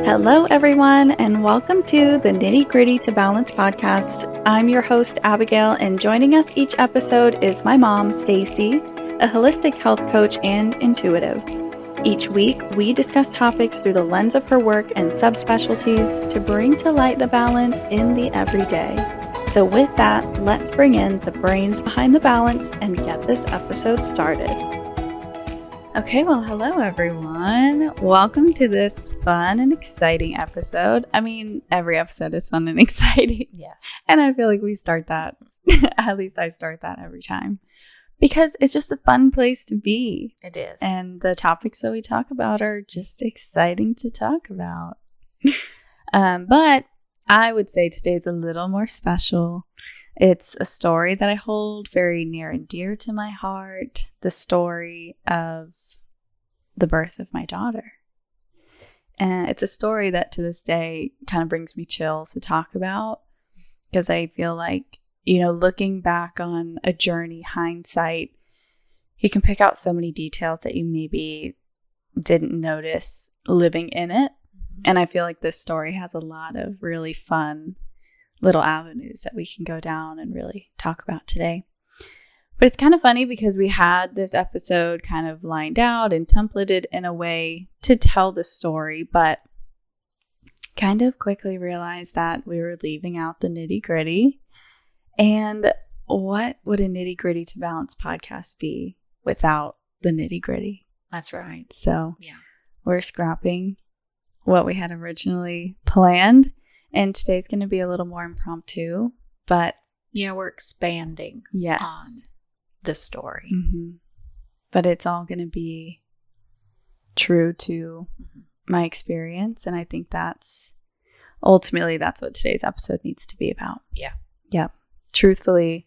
Hello, everyone, and welcome to the Nitty Gritty to Balance podcast. I'm your host, Abigail, and joining us each episode is my mom, Staci, a holistic health coach and intuitive. Each week, we discuss topics through the lens of her work and subspecialties to bring to light the balance in the everyday. So with that, let's bring in the brains behind the balance and get this episode started. Okay, well, hello everyone. Welcome to this fun and exciting episode. I mean, every episode is fun and exciting. Yes. And I feel like we start that, at least I start that every time. Because it's just a fun place to be. It is. And the topics that we talk about are just exciting to talk about. But I would say today's a little more special. It's a story that I hold very near and dear to my heart. The story of the birth of my daughter. And it's a story that to this day kind of brings me chills to talk about, because I feel like, looking back on a journey, hindsight, you can pick out so many details that you maybe didn't notice living in it. And I feel like this story has a lot of really fun little avenues that we can go down and really talk about today. But it's kind of funny because we had this episode kind of lined out and templated in a way to tell the story, but kind of quickly realized that we were leaving out the nitty gritty. And what would a Nitty Gritty to Balance podcast be without the nitty gritty? That's right. So yeah, we're scrapping what we had originally planned. And today's going to be a little more impromptu, but we're expanding on the story. Mm-hmm. But it's all going to be true to my experience. And I think that's what today's episode needs to be about. Yeah. Yep. Truthfully,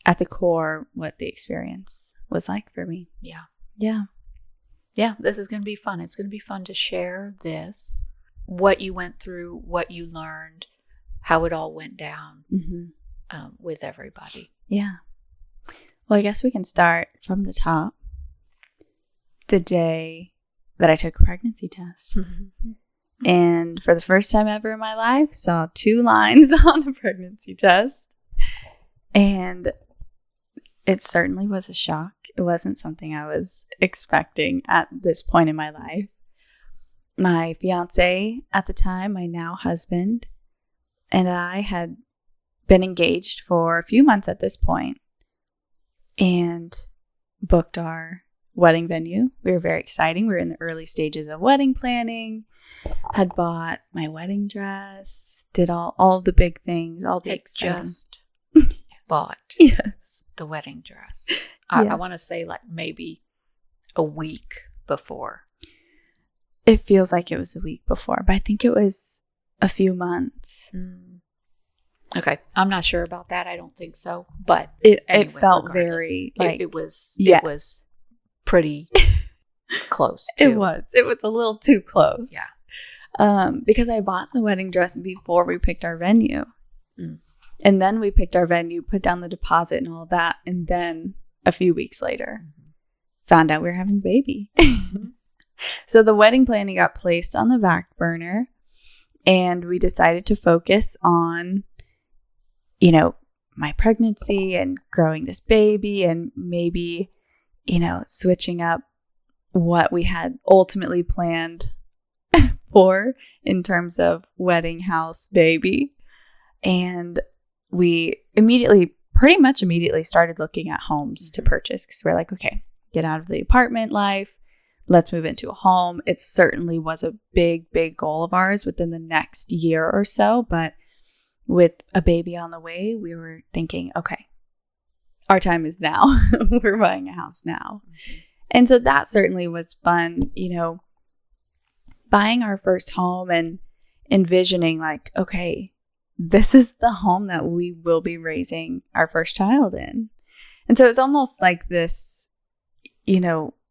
at the core, what the experience was like for me. Yeah. Yeah. Yeah. This is going to be fun. It's going to be fun to share this, what you went through, what you learned, how it all went down with everybody. Yeah. Well, I guess we can start from the top. The day that I took a pregnancy test. And for the first time ever in my life, saw 2 lines on a pregnancy test. And it certainly was a shock. It wasn't something I was expecting at this point in my life. My fiance at the time, my now husband, and I had been engaged for a few months at this point and booked our wedding venue. We were very exciting. We were in the early stages of wedding planning. Had bought my wedding dress, did all the big things, all the exciting. Just bought the wedding dress. I want to say like maybe a week before. It feels like it was a week before, but I think it was a few months. Okay. I'm not sure about that. I don't think so. But it felt very like it was pretty close to. It was a little too close. Yeah. Because I bought the wedding dress before we picked our venue. And then we picked our venue, put down the deposit and all of that, and then a few weeks later found out we were having a baby. So the wedding planning got placed on the back burner, and we decided to focus on my pregnancy and growing this baby, and maybe, switching up what we had ultimately planned for in terms of wedding, house, baby. And we pretty much immediately started looking at homes to purchase, because we're like, okay, get out of the apartment life. Let's move into a home. It certainly was a big, big goal of ours within the next year or so, but with a baby on the way, we were thinking, okay, our time is now. We're buying a house now. And so that certainly was fun, buying our first home and envisioning like, okay, this is the home that we will be raising our first child in. And so it's almost like this,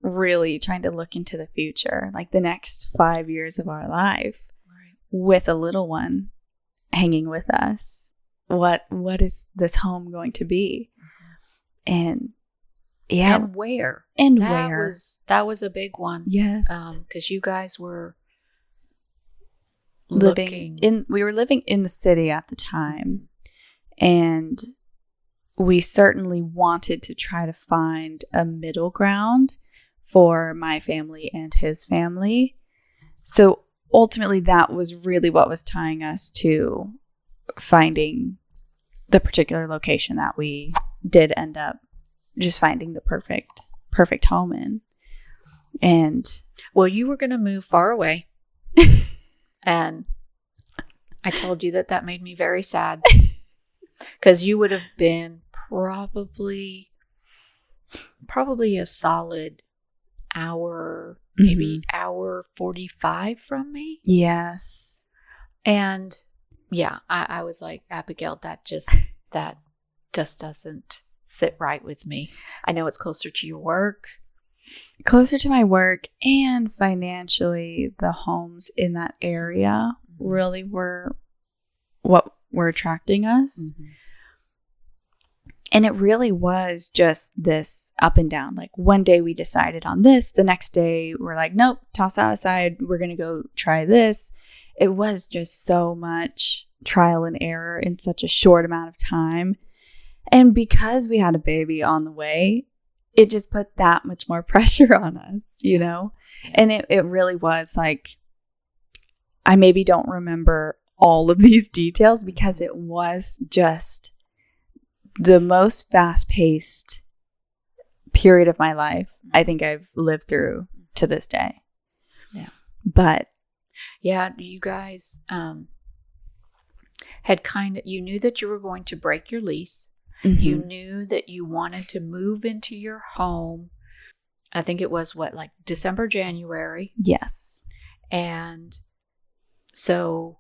really trying to look into the future, like the next 5 years of our life with a little one hanging with us. What is this home going to be? And where? And that where? That was a big one. Yes. Because you guys were we were living in the city at the time, and we certainly wanted to try to find a middle ground for my family and his family. So ultimately, that was really what was tying us to finding the particular location that we did end up just finding the perfect home in. And well, you were going to move far away. And I told you that made me very sad, because you would have been probably a solid hour, maybe hour 45 from me. Yes. And yeah, I was like, Abigail, that just doesn't sit right with me. I know it's closer to your work. Closer to my work, and financially, the homes in that area really were what were attracting us. Mm-hmm. And it really was just this up and down. Like, one day we decided on this, the next day we're like, nope, toss that aside, we're going to go try this. It was just so much trial and error in such a short amount of time. And because we had a baby on the way, it just put that much more pressure on us, you know? And it really was like, I maybe don't remember all of these details because it was just the most fast-paced period of my life I think I've lived through to this day. Yeah. But yeah, you guys had you knew that you were going to break your lease. Mm-hmm. You knew that you wanted to move into your home. I think it was like December, January. Yes. And so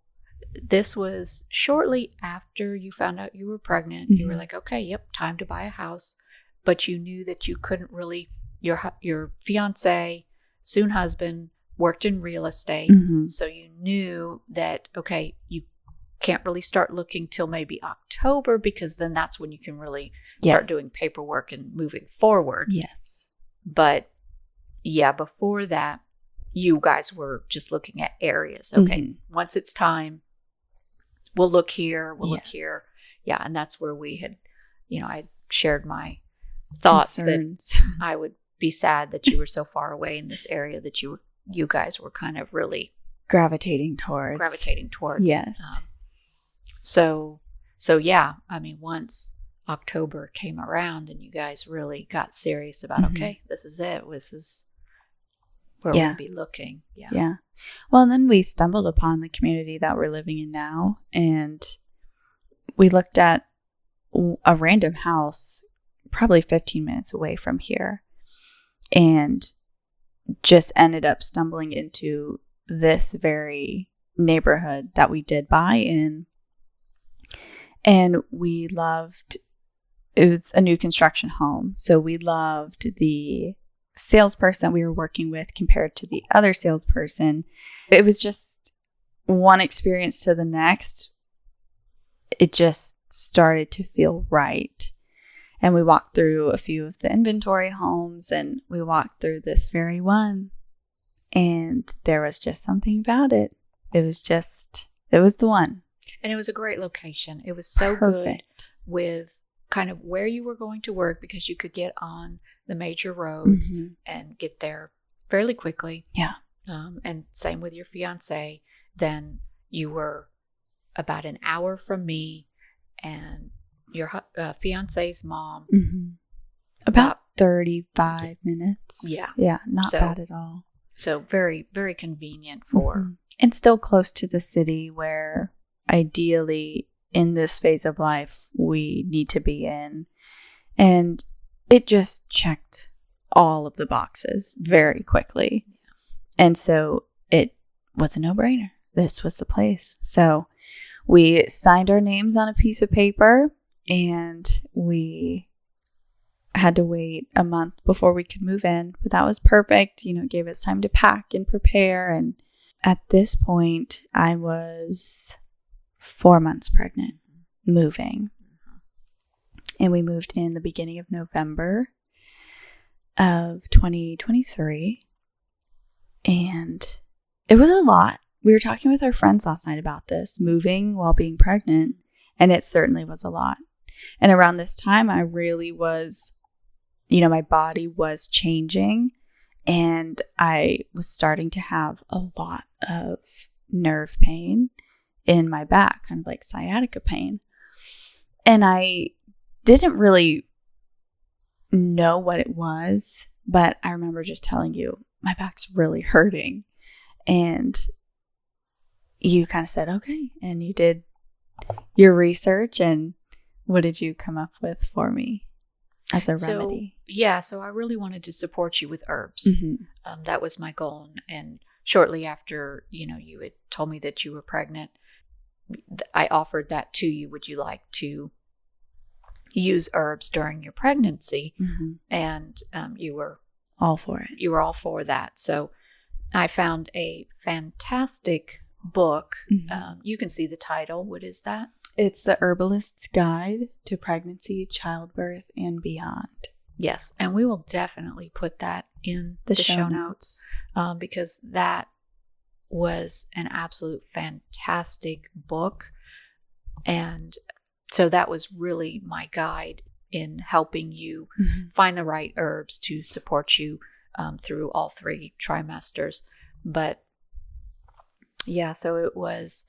this was shortly after you found out you were pregnant. Mm-hmm. You were like, okay, yep, time to buy a house. But you knew that you couldn't really, your fiance, soon husband, worked in real estate. Mm-hmm. So you knew that, okay, you can't really start looking till maybe October, because then that's when you can really start doing paperwork and moving forward. Yes. But yeah, before that, you guys were just looking at areas. Okay, once it's time, we'll look here, look here. Yeah, and that's where we had, I shared my thoughts that I would be sad that you were so far away in this area that you guys were kind of really gravitating towards. Yes. So yeah, I mean, once October came around and you guys really got serious about, okay, this is it. This is where we'll be looking. Yeah. Yeah. Well, and then we stumbled upon the community that we're living in now, and we looked at a random house probably 15 minutes away from here, and just ended up stumbling into this very neighborhood that we did buy in. And we loved, it was a new construction home. So we loved the salesperson we were working with compared to the other salesperson. It was just one experience to the next. It just started to feel right. And we walked through a few of the inventory homes, and we walked through this very one. And there was just something about it. It was the one. And it was a great location. It was so perfect. Good with kind of where you were going to work, because you could get on the major roads and get there fairly quickly. Yeah. And same with your fiance. Then you were about an hour from me and your fiance's mom. About 35 minutes. Yeah. Yeah. Not bad at all. So very, very convenient for. And still close to the city where ideally in this phase of life we need to be in. And it just checked all of the boxes very quickly. And so it was a no-brainer. This was the place. So we signed our names on a piece of paper, and we had to wait a month before we could move in. But that was perfect. It gave us time to pack and prepare. And at this point, I was 4 months pregnant, moving. And we moved in the beginning of November of 2023. And it was a lot. we were talking with our friends last night about this, moving while being pregnant, and it certainly was a lot. And around this time, I really was, my body was changing, and I was starting to have a lot of nerve pain in my back, kind of like sciatica pain. And I didn't really know what it was, but I remember just telling you, my back's really hurting. And you kind of said, okay. And you did your research, and what did you come up with for me as a remedy? So I really wanted to support you with herbs. That was my goal. And shortly after, you had told me that you were pregnant, I offered that to you. Would you like to use herbs during your pregnancy? And you were all for it. You were all for that. So I found a fantastic book. You can see the title. What is that? It's The Herbalist's Guide to Pregnancy, Childbirth, and Beyond. Yes. And we will definitely put that in the show notes because that was an absolute fantastic book. And so that was really my guide in helping you find the right herbs to support you through all 3 trimesters. But yeah, so it was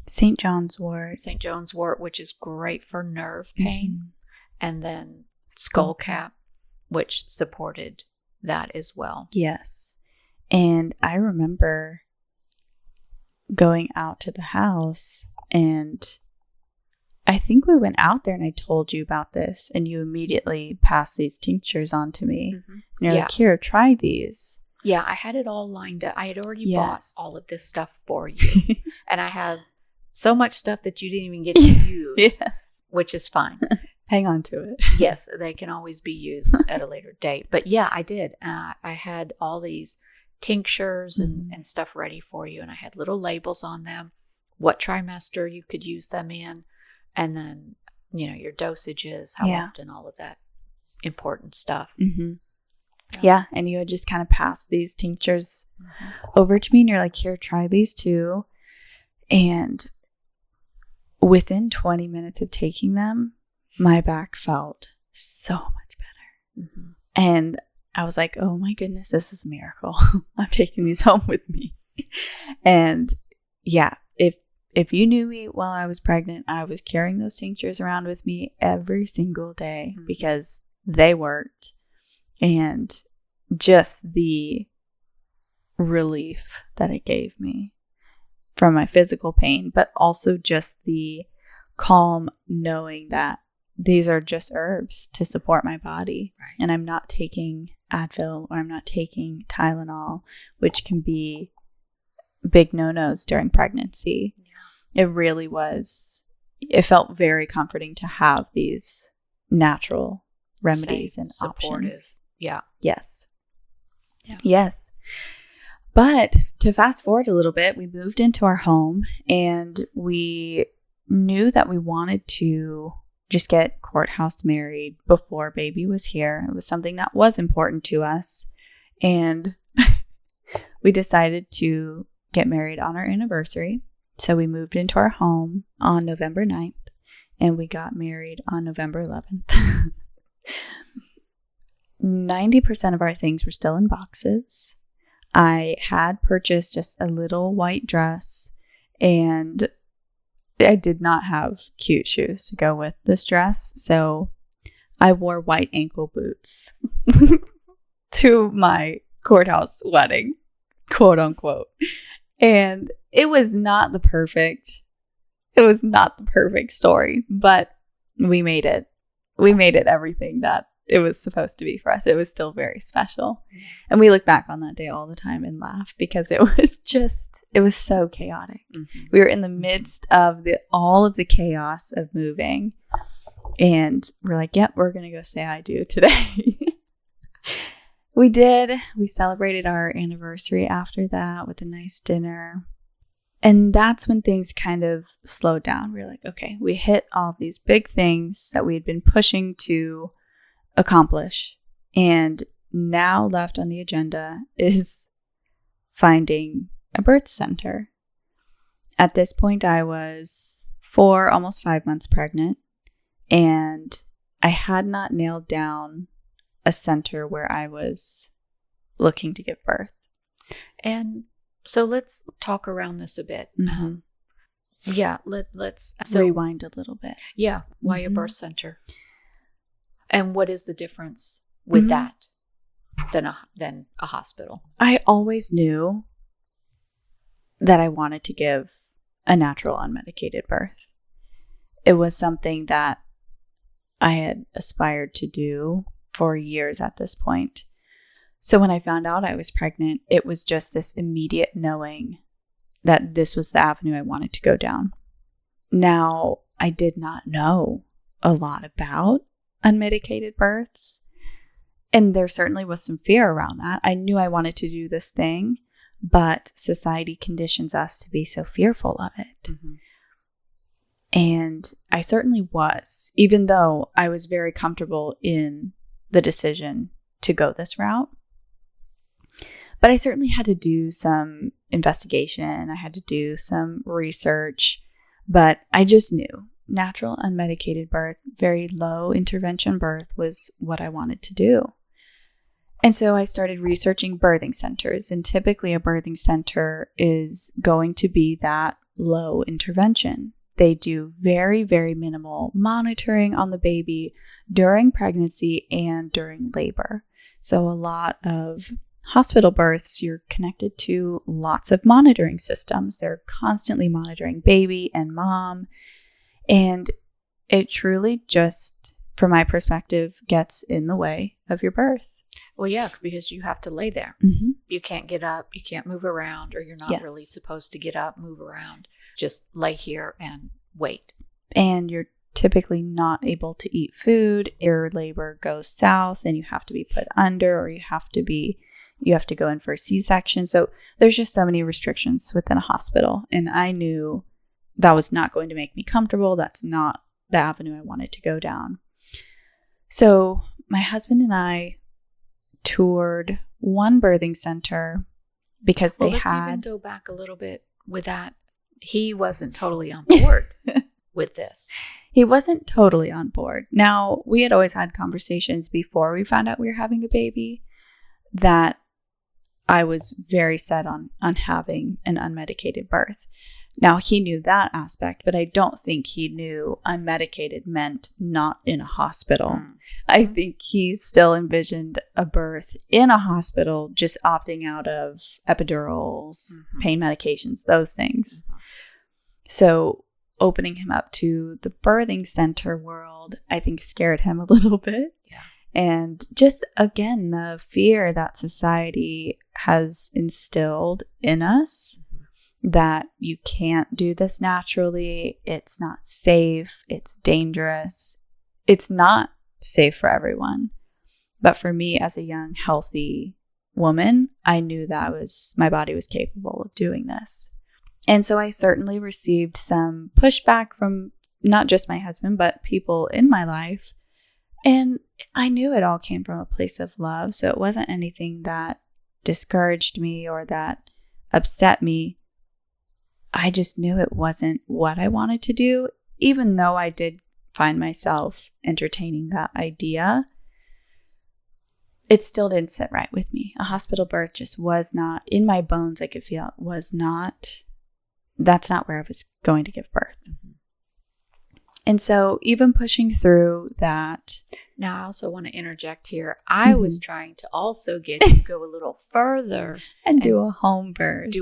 St. John's wort, which is great for nerve pain, and then skullcap, which supported that as well. Yes. And I remember going out to the house, and I think we went out there and I told you about this, and you immediately passed these tinctures on to me. And you're like, here, try these. Yeah, I had it all lined up. I had already bought all of this stuff for you. And I have so much stuff that you didn't even get to use, which is fine. Hang on to it. Yes, they can always be used at a later date. But yeah, I did. I had all these tinctures and stuff ready for you. And I had little labels on them, what trimester you could use them in. And then, your dosages, how often, all of that important stuff. Yeah. And you had just kind of passed these tinctures over to me, and you're like, here, try these too. And within 20 minutes of taking them, my back felt so much better. And I was like, oh my goodness, this is a miracle. I'm taking these home with me. And yeah, if you knew me while I was pregnant, I was carrying those tinctures around with me every single day because they worked. And just the relief that it gave me from my physical pain, but also just the calm knowing that these are just herbs to support my body. Right. And I'm not taking Advil or I'm not taking Tylenol, which can be big no-nos during pregnancy. Yeah. It really was, it felt very comforting to have these natural remedies and options. Yeah. Yes. Yeah. Yes. But to fast forward a little bit, we moved into our home and we knew that we wanted to just get courthouse married before baby was here. It was something that was important to us. And we decided to get married on our anniversary. So we moved into our home on November 9th and we got married on November 11th. 90% of our things were still in boxes. I had purchased just a little white dress and I did not have cute shoes to go with this dress. So I wore white ankle boots to my courthouse wedding, quote unquote. And it was not the perfect story, but we made it. We made it everything that it was supposed to be for us. It was still very special. And we look back on that day all the time and laugh because it was so chaotic. Mm-hmm. We were in the midst of all of the chaos of moving. And we're like, yep, we're going to go say I do today. We did. We celebrated our anniversary after that with a nice dinner. And that's when things kind of slowed down. We were like, okay, we hit all these big things that we had been pushing to accomplish. And now left on the agenda is finding a birth center. At this point, I was 4, almost 5 months pregnant, and I had not nailed down a center where I was looking to give birth. And so let's talk around this a bit. Mm-hmm. Let's rewind a little bit. Yeah, why a birth center? And what is the difference with that than a hospital? I always knew that I wanted to give a natural, unmedicated birth. It was something that I had aspired to do for years at this point. So when I found out I was pregnant, it was just this immediate knowing that this was the avenue I wanted to go down. Now, I did not know a lot about unmedicated births, and there certainly was some fear around that. I knew I wanted to do this thing, but society conditions us to be so fearful of it. Mm-hmm. And I certainly was, even though I was very comfortable in the decision to go this route. But I certainly had to do some investigation. I had to do some research, but I just knew natural unmedicated birth, very low intervention birth was what I wanted to do. And so I started researching birthing centers, and typically a birthing center is going to be that low intervention. They do very, very minimal monitoring on the baby during pregnancy and during labor. So a lot of hospital births, you're connected to lots of monitoring systems. They're constantly monitoring baby and mom. And it truly just, from my perspective, gets in the way of your birth. Well, yeah, because you have to lay there. Mm-hmm. You can't get up, you can't move around, or you're not really supposed to get up, move around. Just lay here and wait. And you're typically not able to eat food. Your labor goes south and you have to be put under, or you have to go in for a C-section. So there's just so many restrictions within a hospital. And I knew that was not going to make me comfortable. That's not the avenue I wanted to go down. So my husband and I toured one birthing center because let's even go back a little bit with that. He wasn't totally on board with this. He wasn't totally on board. Now, we had always had conversations before we found out we were having a baby that I was very set on having an unmedicated birth. Now, he knew that aspect, but I don't think he knew unmedicated meant not in a hospital. Mm-hmm. I think he still envisioned a birth in a hospital, just opting out of epidurals, pain medications, those things. Mm-hmm. So opening him up to the birthing center world, I think scared him a little bit. Yeah. And just, again, the fear that society has instilled in us that you can't do this naturally. It's not safe. It's dangerous. It's not safe for everyone. But for me, as a young, healthy woman, I knew that my body was capable of doing this. And so I certainly received some pushback from not just my husband, but people in my life. And I knew it all came from a place of love. So it wasn't anything that discouraged me or that upset me. I just knew it wasn't what I wanted to do, even though I did find myself entertaining that idea. It still didn't sit right with me. A hospital birth just was not, in my bones, I could feel it was not, that's not where I was going to give birth. Mm-hmm. And so even pushing through that. Now, I also want to interject here. I was trying to also get you to go a little further. and do a home birth.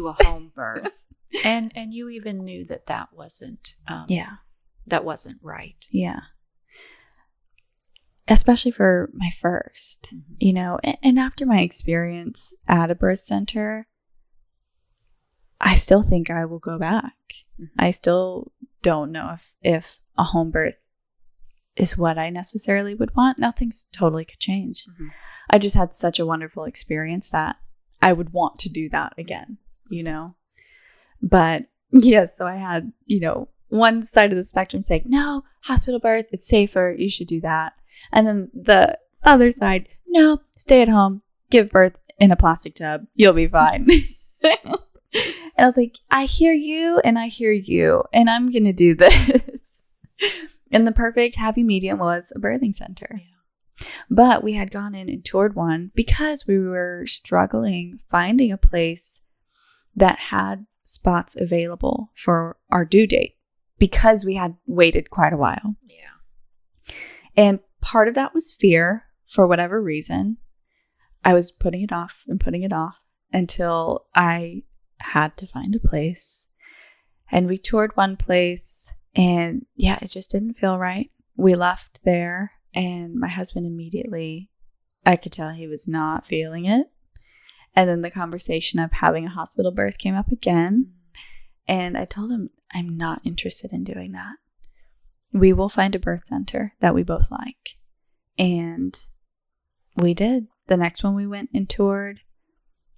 And you even knew that wasn't that wasn't right. Yeah. Especially for my first, and after my experience at a birth center, I still think I will go back. Mm-hmm. I still don't know if a home birth is what I necessarily would want. Now things totally could change. Mm-hmm. I just had such a wonderful experience that I would want to do that again, But yes, so I had, one side of the spectrum saying, no, hospital birth, it's safer, you should do that. And then the other side, no, stay at home, give birth in a plastic tub, you'll be fine. And I was like, I hear you and I hear you, and I'm going to do this. And the perfect happy medium was a birthing center. Yeah. But we had gone in and toured one because we were struggling finding a place that had spots available for our due date because we had waited quite a while. Yeah. And part of that was fear for whatever reason. I was putting it off until I had to find a place. And we toured one place, and yeah, it just didn't feel right. We left there, and my husband immediately, I could tell he was not feeling it. And then the conversation of having a hospital birth came up again. And I told him, I'm not interested in doing that. We will find a birth center that we both like. And we did. The next one we went and toured,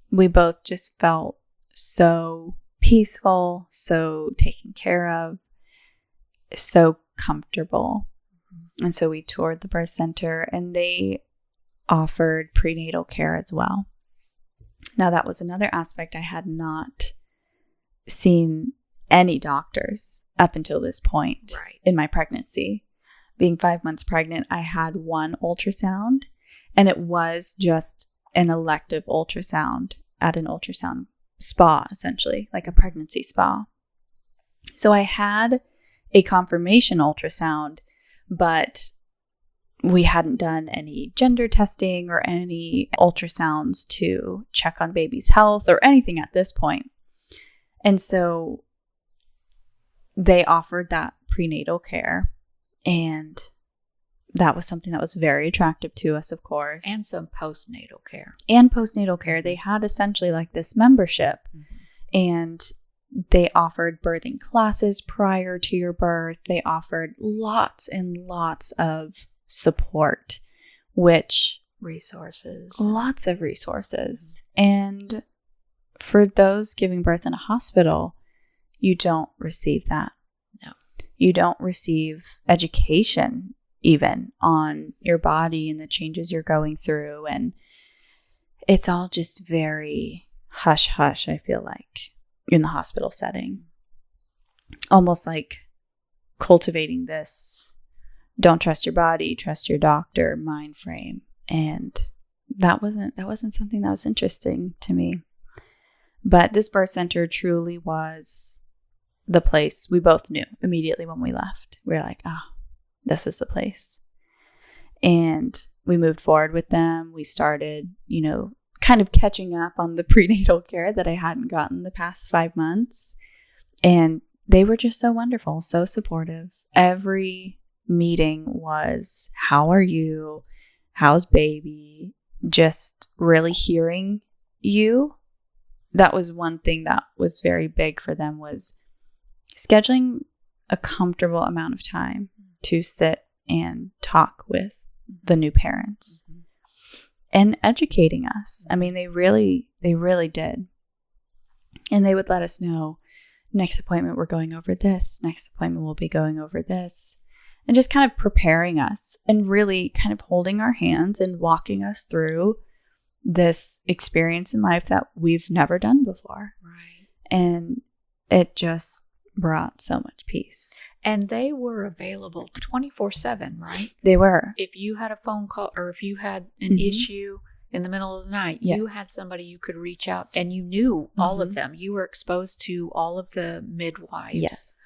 we both just felt so peaceful, so taken care of, so comfortable. And so we toured the birth center, and they offered prenatal care as well. Now, that was another aspect. I had not seen any doctors up until this point in my pregnancy. Being 5 months pregnant, I had one ultrasound, and it was just an elective ultrasound at an ultrasound spa, essentially, like a pregnancy spa. So I had a confirmation ultrasound, but we hadn't done any gender testing or any ultrasounds to check on baby's health or anything at this point. And so they offered that prenatal care, and that was something that was very attractive to us, of course. And some postnatal care. They had essentially like this membership, and they offered birthing classes prior to your birth. They offered lots and lots of support, lots of resources. And for those giving birth in a hospital, you don't receive that. No. You don't receive education even on your body and the changes you're going through. And it's all just very hush hush, I feel like, in the hospital setting. Almost like cultivating this don't trust your body, trust your doctor mind frame. And that wasn't something that was interesting to me. But this birth center truly was the place. We both knew immediately when we left. We were like, this is the place. And we moved forward with them. We started, kind of catching up on the prenatal care that I hadn't gotten the past 5 months. And they were just so wonderful, so supportive. Every meeting was, how are you? How's baby? Just really hearing you. That was one thing that was very big for them, was scheduling a comfortable amount of time to sit and talk with the new parents and educating us. I mean, they really did. And they would let us know, next appointment, we're going over this. Next appointment, we'll be going over this. And just kind of preparing us and really kind of holding our hands and walking us through this experience in life that we've never done before. Right. And it just brought so much peace. And they were available 24/7, right? They were. If you had a phone call or if you had an issue in the middle of the night, you had somebody you could reach out, and you knew all of them. You were exposed to all of the midwives. Yes.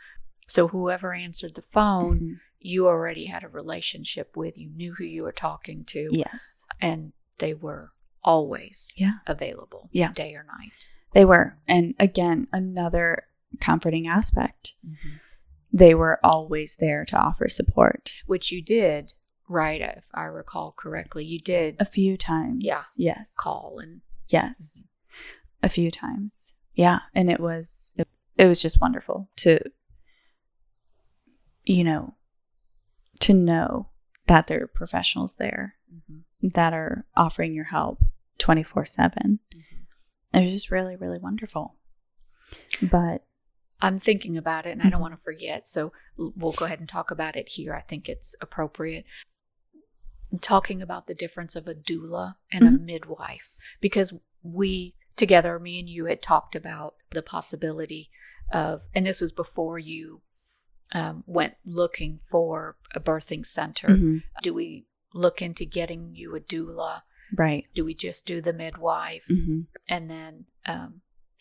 So whoever answered the phone, you already had a relationship with. You knew who you were talking to. Yes. And they were always available, day or night. They were. And again, another comforting aspect. They were always there to offer support. Which you did, right? If I recall correctly, you did. A few times. Yeah. Yes. Call and. Yes. A few times. Yeah. And it was just wonderful to know that there are professionals there that are offering your help 24/7. It was just really, really wonderful. But I'm thinking about it, and I don't want to forget, so we'll go ahead and talk about it here. I think it's appropriate. Talking about the difference of a doula and a midwife, because we together, me and you, had talked about the possibility of, and this was before you went looking for a birthing center. Mm-hmm. Do we look into getting you a doula? Right. Do we just do the midwife? Mm-hmm. And then,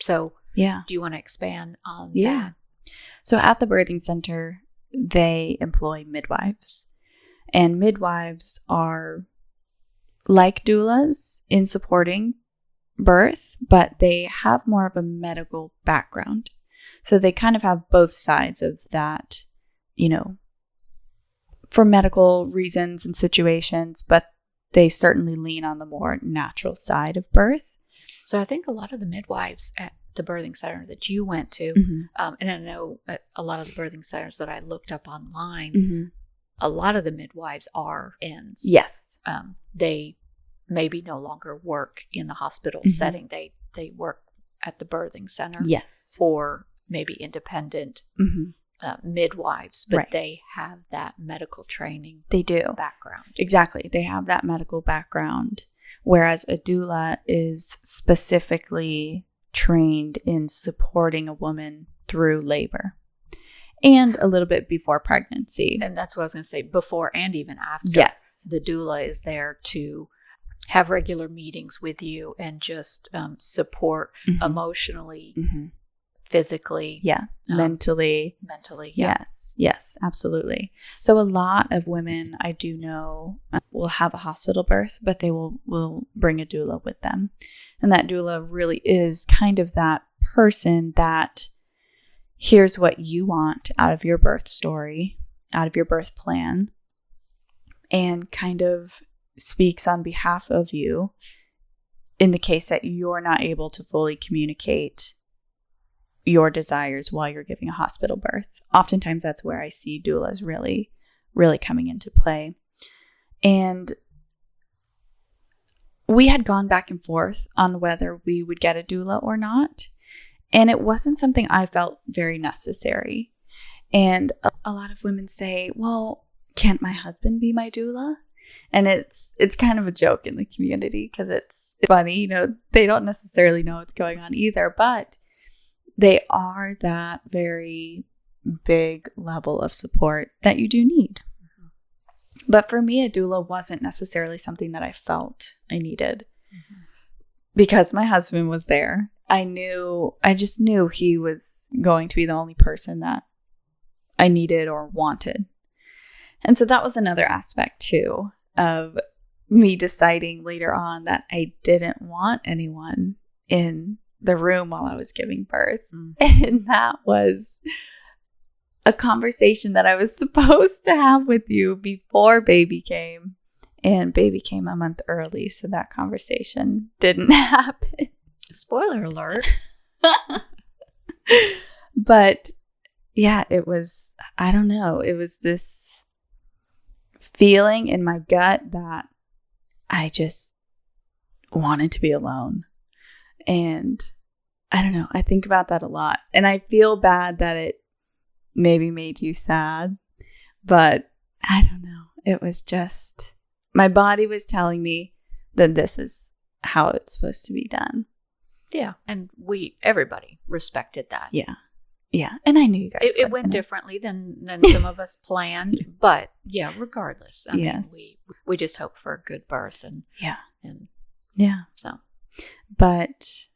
so yeah. Do you want to expand on Yeah. that? So at the birthing center, they employ midwives. And midwives are like doulas in supporting birth, but they have more of a medical background. So they kind of have both sides of that, you know, for medical reasons and situations, but they certainly lean on the more natural side of birth. So I think a lot of the midwives at the birthing center that you went to, Mm-hmm. and I know a lot of the birthing centers that I looked up online, Mm-hmm. a lot of the midwives are ends. Yes. They maybe no longer work in the hospital Mm-hmm. setting. They work at the birthing center. Yes. For maybe independent Mm-hmm. Midwives, but Right. they have that medical training They do. background. Exactly. They have that medical background, whereas a doula is specifically trained in supporting a woman through labor and a little bit before pregnancy. And that's what I was going to say, before and even after. Yes. The doula is there to have regular meetings with you and just support Mm-hmm. emotionally, Mm-hmm. physically, Yeah. Mentally. Yeah. Yes, absolutely. So a lot of women I do know will have a hospital birth, but they will bring a doula with them. And that doula really is kind of that person that here's what you want out of your birth story, out of your birth plan, and kind of speaks on behalf of you in the case that you're not able to fully communicate your desires while you're giving a hospital birth. Oftentimes that's where I see doulas really, really coming into play. And we had gone back and forth on whether we would get a doula or not. And it wasn't something I felt very necessary. And a lot of women say, well, can't my husband be my doula? And it's kind of a joke in the community because it's funny, you know, they don't necessarily know what's going on either, but they are that very big level of support that you do need. Mm-hmm. But for me, a doula wasn't necessarily something that I felt I needed because my husband was there. I just knew he was going to be the only person that I needed or wanted. And so that was another aspect too of me deciding later on that I didn't want anyone in the room while I was giving birth. And that was a conversation that I was supposed to have with you before baby came. And baby came a month early, so that conversation didn't happen. Spoiler alert. But yeah, it was, I don't know, it was this feeling in my gut that I just wanted to be alone. And I don't know, I think about that a lot. And I feel bad that it maybe made you sad, but I don't know. It was just, my body was telling me that this is how it's supposed to be done. Yeah. And everybody respected that. Yeah. Yeah. And I knew you guys. It went differently than some of us planned, but yeah, regardless. I mean, we just hope for a good birth and so. But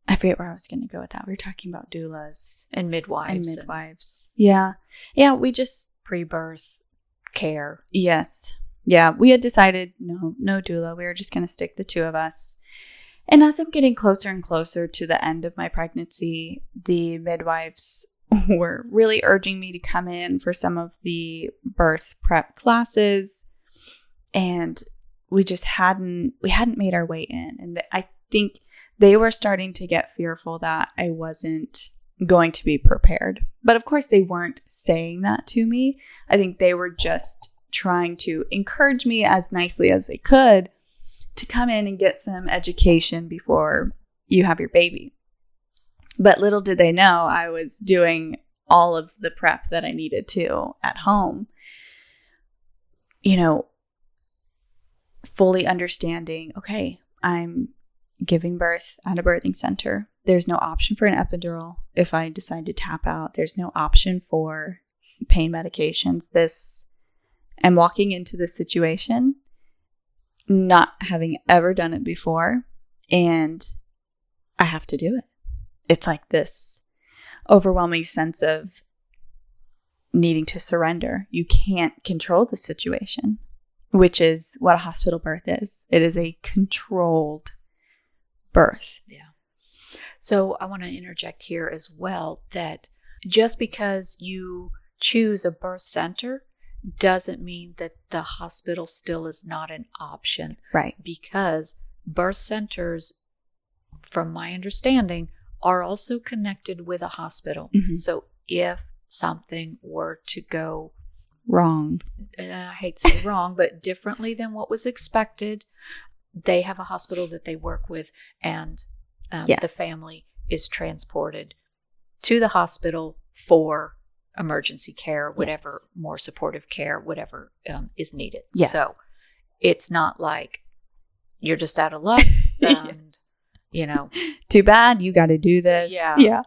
I forget where I was going to go with that. We were talking about doulas and midwives. Yeah. Yeah. We just pre-birth care. Yes. Yeah. We had decided no doula. We were just going to stick the two of us. And as I'm getting closer and closer to the end of my pregnancy, the midwives were really urging me to come in for some of the birth prep classes. And we hadn't made our way in. And I think they were starting to get fearful that I wasn't going to be prepared. But of course, they weren't saying that to me. I think they were just trying to encourage me as nicely as they could to come in and get some education before you have your baby. But little did they know I was doing all of the prep that I needed to at home. You know, fully understanding, okay, I'm giving birth at a birthing center. there's no option for an epidural if I decide to tap out. There's no option for pain medications. I'm walking into this situation not having ever done it before, and I have to do it. It's like this overwhelming sense of needing to surrender. You can't control the situation, which is what a hospital birth is. It is a controlled birth. Yeah. So I want to interject here as well that just because you choose a birth center doesn't mean that the hospital still is not an option. Right. Because birth centers, from my understanding, are also connected with a hospital. Mm-hmm. So if something were to go wrong, I hate to say wrong, but differently than what was expected, they have a hospital that they work with, and the family is transported to the hospital for emergency care, whatever, more supportive care, whatever is needed. Yes. So it's not like you're just out of luck and, too bad, you got to do this. Yeah.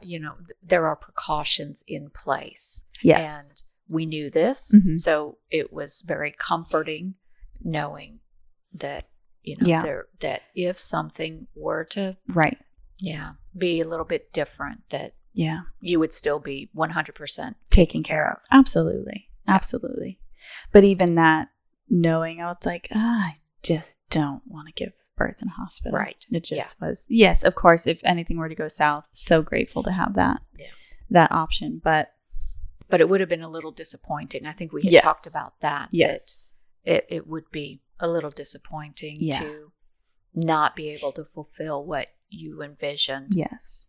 There are precautions in place. Yes. And we knew this. Mm-hmm. So it was very comforting knowing that, that if something were to be a little bit different, that you would still be 100% taken care of. Absolutely. Absolutely. But even that, knowing, I was like, I just don't want to give birth in a hospital. Right. It just was, yes, of course, if anything were to go south, so grateful to have that option. But it would have been a little disappointing. I think we had talked about that. Yes. That it would be a little disappointing to not be able to fulfill what you envisioned. Yes.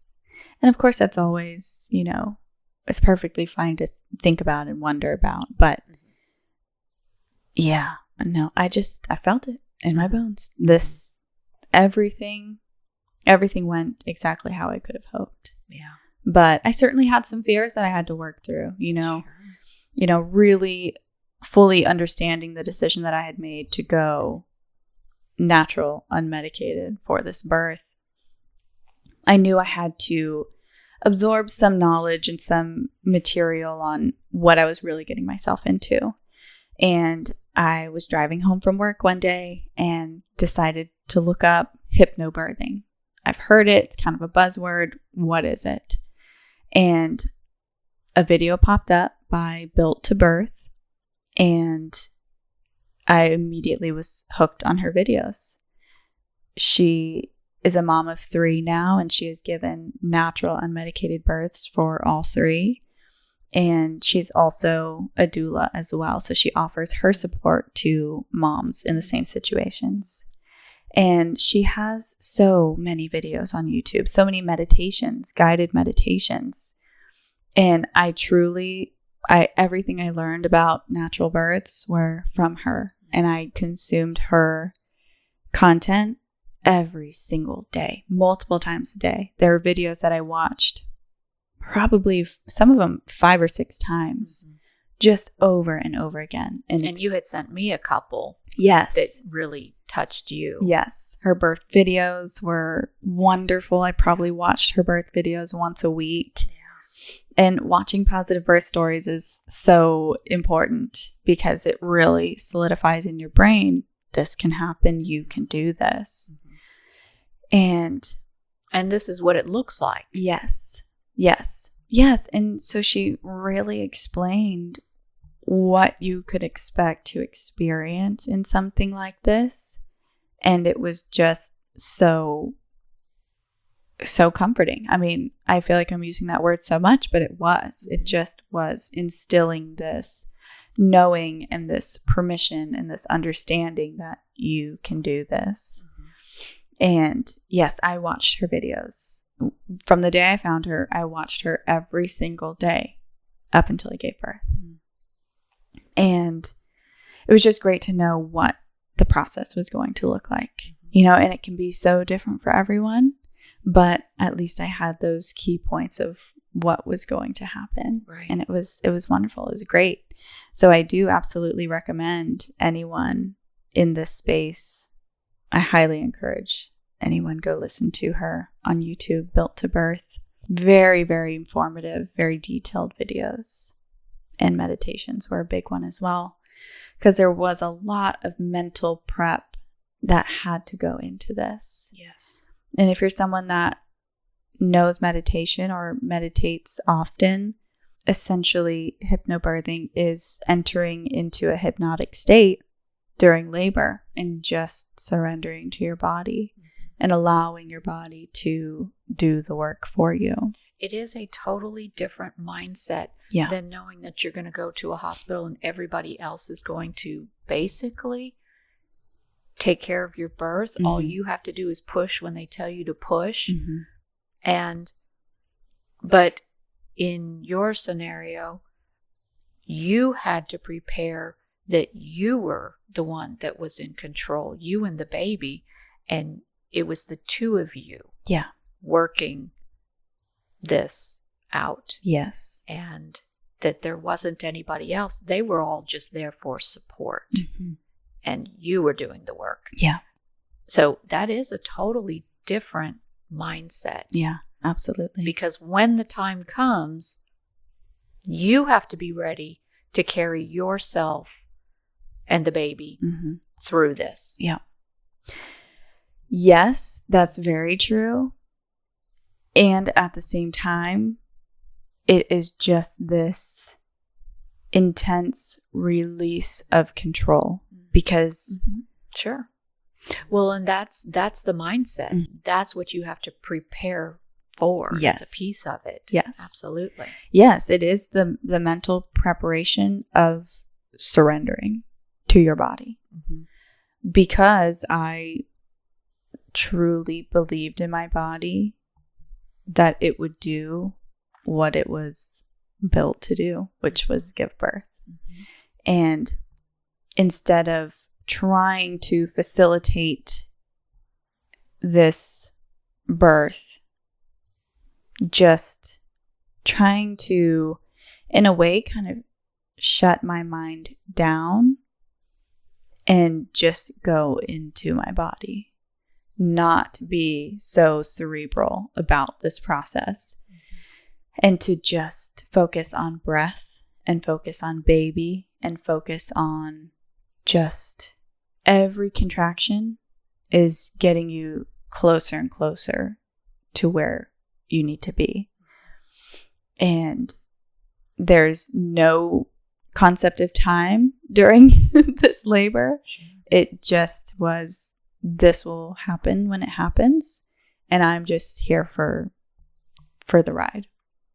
And of course, that's always, it's perfectly fine to think about and wonder about. But I felt it in my bones. Everything went exactly how I could have hoped. Yeah. But I certainly had some fears that I had to work through, really fully understanding the decision that I had made to go natural, unmedicated for this birth. I knew I had to absorb some knowledge and some material on what I was really getting myself into. And I was driving home from work one day and decided to look up hypnobirthing. I've heard it. It's kind of a buzzword. What is it? And a video popped up by Built to Birth, and I immediately was hooked on her videos. She is a mom of 3 now, and she has given natural unmedicated births for all 3. And she's also a doula as well. So she offers her support to moms in the same situations. And she has so many videos on YouTube, so many meditations, guided meditations. And everything I learned about natural births were from her. And I consumed her content every single day, multiple times a day. There are videos that I watched probably some of them 5 or 6 times, just over and over again. And you had sent me a couple. Yes. That really touched you. Yes. Her birth videos were wonderful. I probably watched her birth videos once a week. Yeah. And watching positive birth stories is so important because it really solidifies in your brain, this can happen, you can do this. And this is what it looks like. Yes. And so she really explained what you could expect to experience in something like this. And it was just so comforting. I mean, I feel like I'm using that word so much, but it just was instilling this knowing and this permission and this understanding that you can do this. And yes, I watched her videos. From the day I found her, I watched her every single day up until I gave birth. And it was just great to know what the process was going to look like, and it can be so different for everyone, but at least I had those key points of what was going to happen. Right. And it was wonderful. It was great. So I do absolutely recommend anyone in this space. I highly encourage anyone go listen to her on YouTube, Built to Birth. Very, very informative, very detailed videos. And meditations were a big one as well, because there was a lot of mental prep that had to go into this. Yes. And if you're someone that knows meditation or meditates often, essentially hypnobirthing is entering into a hypnotic state during labor and just surrendering to your body and allowing your body to do the work for you. It is a totally different mindset than knowing that you're going to go to a hospital and everybody else is going to basically take care of your birth. Mm-hmm. All you have to do is push when they tell you to push. Mm-hmm. But in your scenario, you had to prepare that you were the one that was in control, you and the baby, and it was the two of you working this out. Yes. And that there wasn't anybody else. They were all just there for support. Mm-hmm. And you were doing the work. Yeah. So that is a totally different mindset. Yeah, absolutely. Because when the time comes, you have to be ready to carry yourself and the baby through this. Yeah. Yes, that's very true. And at the same time, it is just this intense release of control because... Sure. Well, and that's the mindset. That's what you have to prepare for. Yes. It's a piece of it. Yes. Absolutely. Yes, it is the mental preparation of surrendering to your body. Because I truly believed in my body that it would do what it was built to do, which was give birth. And instead of trying to facilitate this birth, just trying to, in a way, kind of shut my mind down and just go into my body, not be so cerebral about this process, and to just focus on breath and focus on baby and focus on just every contraction is getting you closer and closer to where you need to be. And there's no concept of time during this labor. It just was, this will happen when it happens, and I'm just here for the ride.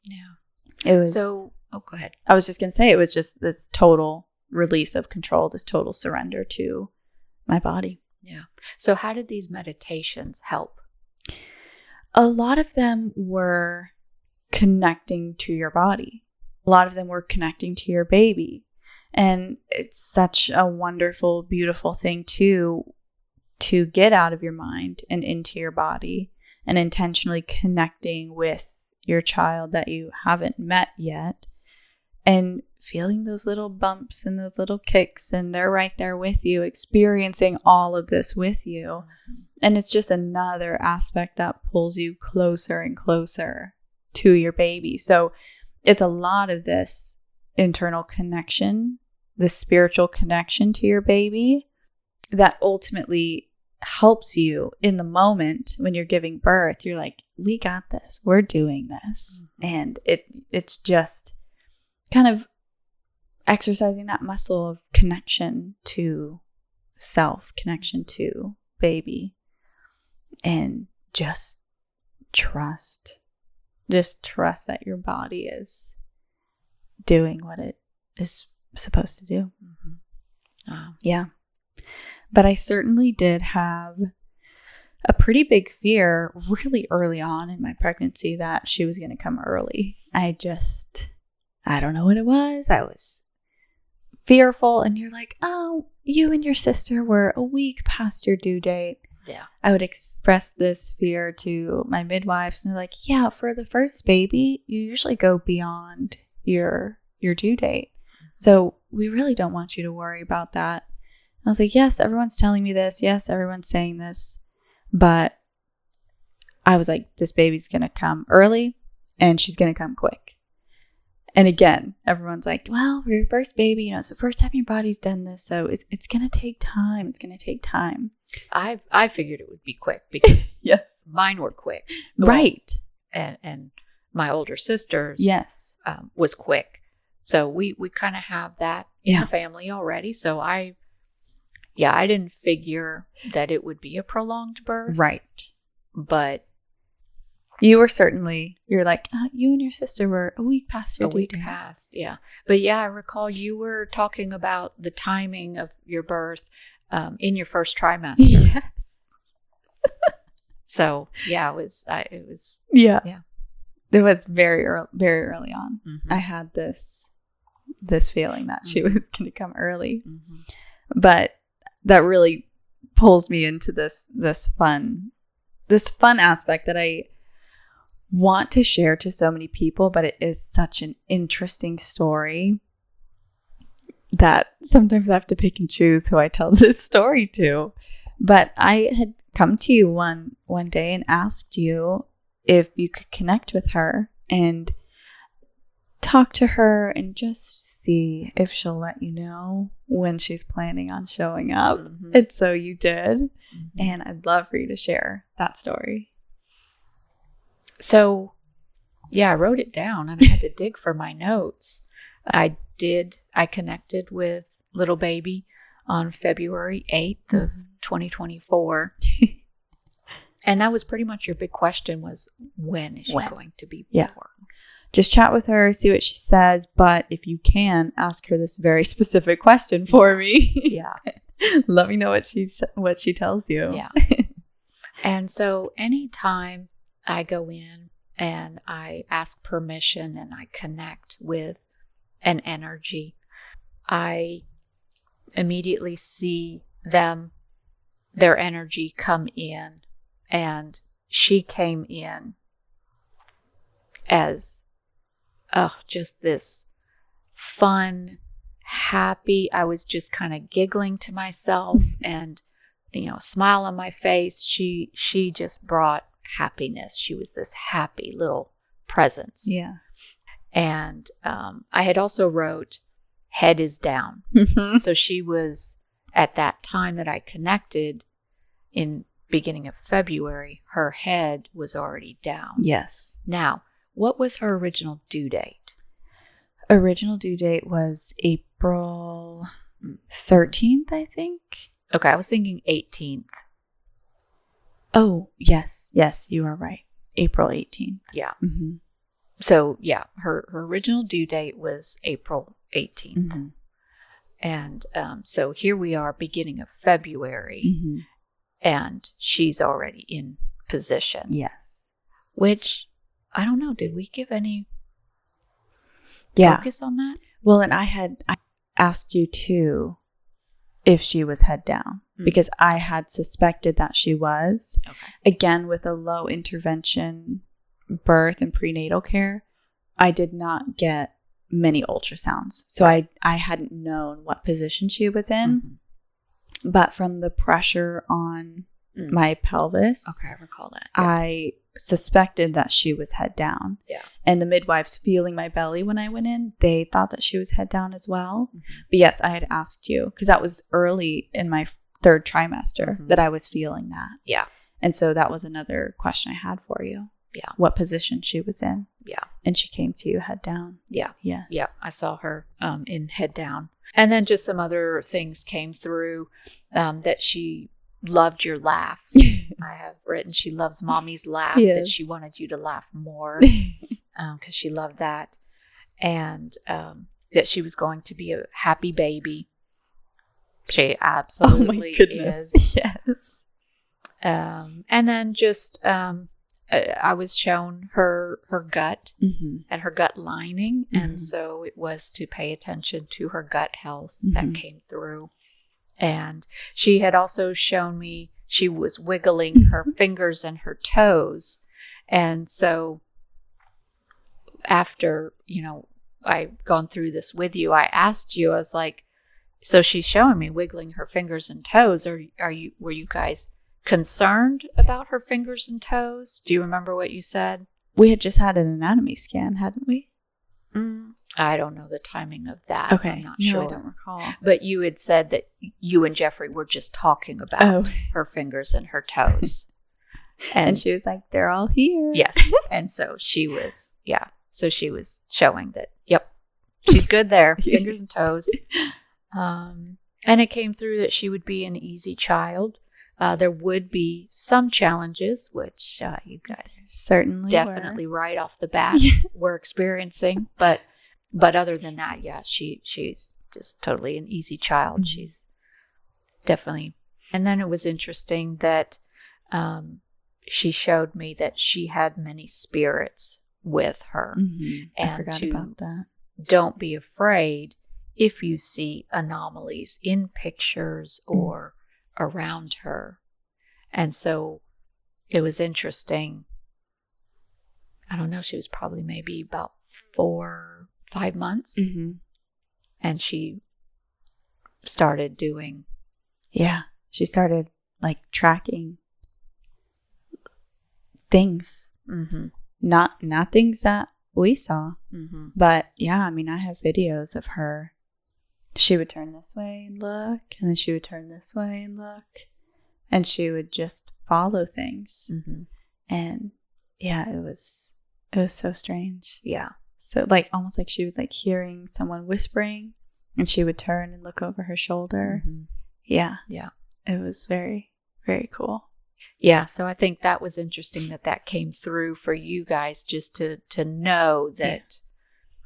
Yeah. It was go ahead. I was just going to say, it was just this total release of control, this total surrender to my body. Yeah. So how did these meditations help? A lot of them were connecting to your body. A lot of them were connecting to your baby. And it's such a wonderful, beautiful thing to get out of your mind and into your body and intentionally connecting with your child that you haven't met yet and feeling those little bumps and those little kicks, and they're right there with you, experiencing all of this with you. And it's just another aspect that pulls you closer and closer to your baby. So it's a lot of this internal connection, the spiritual connection to your baby that ultimately helps you in the moment when you're giving birth. You're like, we got this. We're doing this. And it's just kind of exercising that muscle of connection to self, connection to baby, and just trust. Just trust that your body is doing what it is supposed to do. Yeah. But I certainly did have a pretty big fear really early on in my pregnancy that she was going to come early. I don't know what it was. I was fearful. And you're like, oh, you and your sister were a week past your due date. Yeah. I would express this fear to my midwives, and they're like, yeah, for the first baby, you usually go beyond your due date. So we really don't want you to worry about that. I was like, yes, everyone's telling me this. Yes, everyone's saying this. But I was like, this baby's going to come early and she's going to come quick. And again, everyone's like, well, for your first baby, it's the first time your body's done this. So it's going to take time. It's going to take time. I figured it would be quick because yes, mine were quick. Right. And my older sister's yes, was quick. So we kind of have that in the family already. So I didn't figure that it would be a prolonged birth. Right. But you're like, you and your sister were a week past your due date. Yeah. But yeah, I recall you were talking about the timing of your birth in your first trimester. Yes. So yeah, it was. Yeah. It was very early on. Mm-hmm. I had this feeling that she was going to come early, but that really pulls me into this fun aspect that I want to share to so many people, but it is such an interesting story that sometimes I have to pick and choose who I tell this story to. But I had come to you one day and asked you if you could connect with her and talk to her and just see if she'll let you know when she's planning on showing up. Mm-hmm. And so you did. Mm-hmm. And I'd love for you to share that story. So, yeah, I wrote it down and I had to dig for my notes. I connected with little baby on February 8th of 2024. And that was pretty much your big question was, when is she going to be born? Just chat with her, see what she says. But if you can, ask her this very specific question for me. Yeah. Let me know what she tells you. Yeah. And so anytime I go in and I ask permission and I connect with an energy, I immediately see their energy come in, and she came in as just this fun, happy. I was just kind of giggling to myself and smile on my face. She just brought happiness. She was this happy little presence. Yeah. And I had also wrote, head is down. So she was, at that time that I connected in beginning of February, her head was already down. Yes. Now, what was her original due date? Original due date was April 13th, I think. Okay, I was thinking 18th. Oh, yes. Yes, you are right. April 18th. Yeah. Mm-hmm. So, yeah, her original due date was April 18th. Mm-hmm. And so here we are, beginning of February, mm-hmm. and she's already in position. Yes. Which, I don't know, did we give any focus on that? Well, and I asked you too if she was head down, because I had suspected that she was. Okay. Again, with a low intervention birth and prenatal care, I did not get many ultrasounds. So I hadn't known what position she was in. Mm-hmm. But from the pressure on my pelvis, okay, I recall that. Yeah. I suspected that she was head down. Yeah. And the midwives feeling my belly when I went in, they thought that she was head down as well. Mm-hmm. But yes, I had asked you, because that was early in my third trimester Mm-hmm. that I was feeling that. Yeah. And so that was another question I had for you. Yeah. What position she was in. Yeah. And she came to you head down. Yeah. Yeah. Yeah. I saw her in head down. And then just some other things came through that she loved your laugh. I have written she loves mommy's laugh, yes. that she wanted you to laugh more because she loved that. And that she was going to be a happy baby. She absolutely oh my goodness. is. Yes. And then just I was shown her gut mm-hmm. and her gut lining. Mm-hmm. And so it was to pay attention to her gut health mm-hmm. that came through. And she had also shown me she was wiggling her fingers and her toes. And so after, I've gone through this with you, I asked you, I was like, so she's showing me wiggling her fingers and toes. Were you guys concerned about her fingers and toes. Do you remember what you said? We had just had an anatomy scan, hadn't we? I don't know the timing of that. Okay. I'm not sure. I don't recall. But you had said that you and Jeffrey were just talking about her fingers and her toes. And she was like, they're all here. Yes. And so she was, So she was showing that, yep, she's good there. Fingers and toes. And it came through that she would be an easy child. There would be some challenges, which you guys certainly definitely right off the bat were experiencing. But other than that, she's just totally an easy child. Mm-hmm. She's definitely. And then it was interesting that she showed me that she had many spirits with her. Mm-hmm. And I forgot about that. Don't be afraid if you see anomalies in pictures or around her. And so it was interesting. I don't know, she was probably maybe about 4-5 months. Mm-hmm. And she started doing. Yeah. She started like tracking things. Mm-hmm. Not things that we saw. Mm-hmm. But yeah, I mean, I have videos of her. She would turn this way and look, and then she would turn this way and look, and she would just follow things. Mm-hmm. And yeah, it was so strange. Yeah. So like almost like she was like hearing someone whispering, and she would turn and look over her shoulder. Mm-hmm. Yeah. Yeah. It was very, very cool. Yeah. So I think that was interesting that came through for you guys, just to know that. Yeah.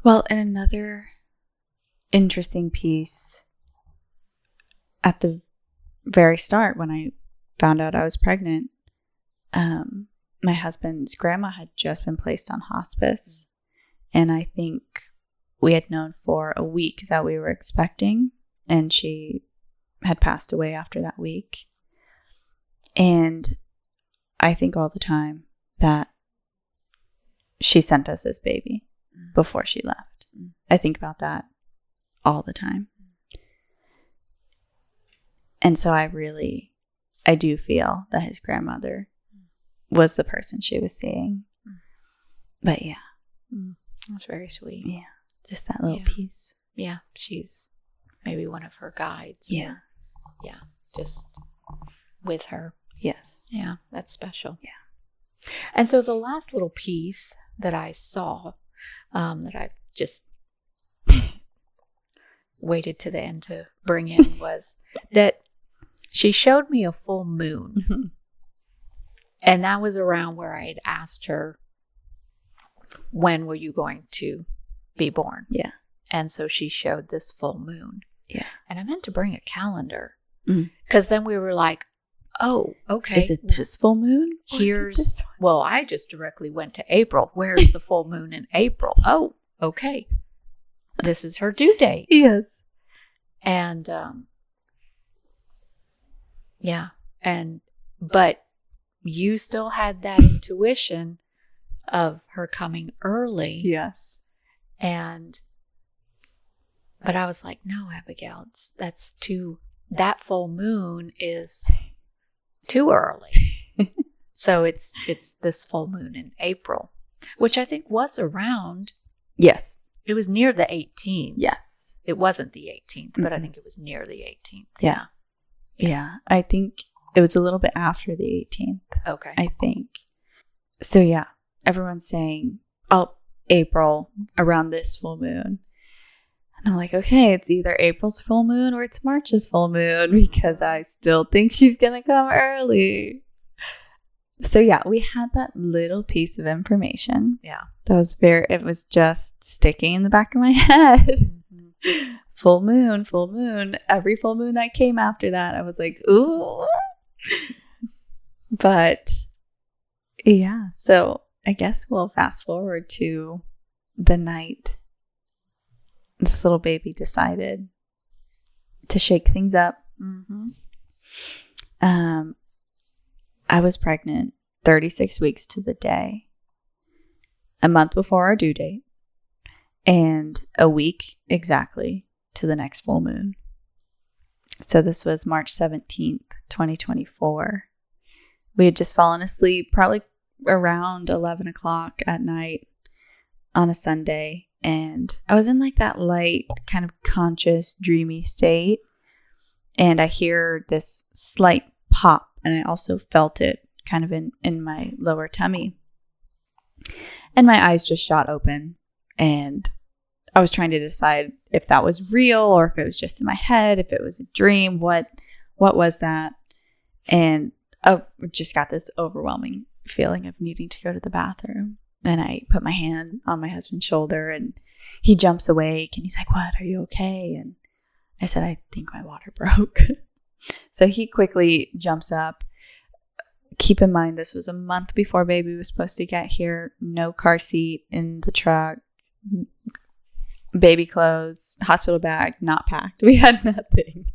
Well, and another interesting piece at the very start when I found out I was pregnant, my husband's grandma had just been placed on hospice, and I think we had known for a week that we were expecting, and she had passed away after that week. And I think all the time that she sent us this baby before she left. I think about that all the time. And so I do feel that his grandmother was the person she was seeing. But yeah. That's very sweet. Yeah. Just that little piece. Yeah. She's maybe one of her guides. Yeah. Yeah. Just with her. Yes. Yeah. That's special. Yeah. And so the last little piece that I saw, that I just waited to the end to bring in was that she showed me a full moon. Mm-hmm. And that was around where I had asked her, when were you going to be born? Yeah. And so she showed this full moon. Yeah. And I meant to bring a calendar. Because then we were like, oh, okay. Is it this full moon? Well, I just directly went to April. Where's the full moon in April? Oh, okay. This is her due date. Yes. And, but you still had that intuition of her coming early. Yes. But I was like, no, Abigail, that full moon is too early. So it's this full moon in April, which I think was around. Yes. It was near the 18th. Yes. It wasn't the 18th, but I think it was near the 18th. Yeah. Yeah. I think it was a little bit after the 18th. Okay. I think. So yeah, everyone's saying, oh, April around this full moon. And I'm like, okay, it's either April's full moon or it's March's full moon, because I still think she's going to come early. So yeah, we had that little piece of information. Yeah. It was just sticking in the back of my head. Mm-hmm. Full moon. Every full moon that came after that, I was like, ooh. But yeah, so I guess we'll fast forward to the night this little baby decided to shake things up. Mm-hmm. I was pregnant 36 weeks to the day, a month before our due date, and a week exactly to the next full moon. So this was March 17th, 2024. we had just fallen asleep probably around 11 o'clock at night on a Sunday. And I was in like that light, kind of conscious, dreamy state. And I hear this slight pop, and I also felt it kind of in my lower tummy. And my eyes just shot open, and I was trying to decide if that was real or if it was just in my head, if it was a dream, what was that? And I just got this overwhelming feeling of needing to go to the bathroom. And I put my hand on my husband's shoulder, and he jumps awake, and he's like, "What? Are you okay?" And I said, "I think my water broke." So he quickly jumps up. Keep in mind, this was a month before baby was supposed to get here. No car seat in the truck. Baby clothes, hospital bag, not packed. We had nothing.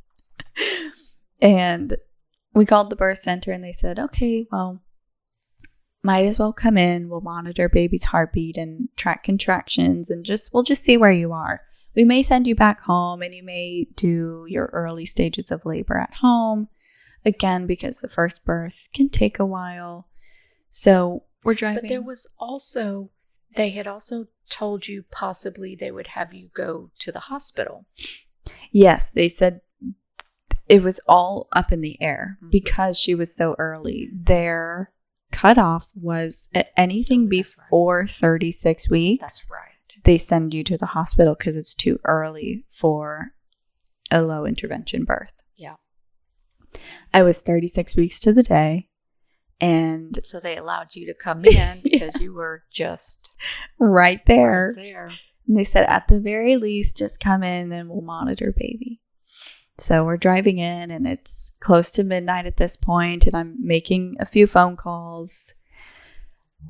And we called the birth center, and they said, "Okay, well, might as well come in. We'll monitor baby's heartbeat and track contractions, and we'll just see where you are. We may send you back home, and you may do your early stages of labor at home. Again, because the first birth can take a while." So we're driving. But there was also, they had also told you possibly they would have you go to the hospital. Yes, they said it was all up in the air because she was so early. Their cutoff was anything before 36 weeks. That's right. They send you to the hospital because it's too early for a low intervention birth. Yeah. I was 36 weeks to the day. And so they allowed you to come in because you were just right there. Right there. And they said, at the very least, just come in and we'll monitor baby. So we're driving in, and it's close to midnight at this point, and I'm making a few phone calls.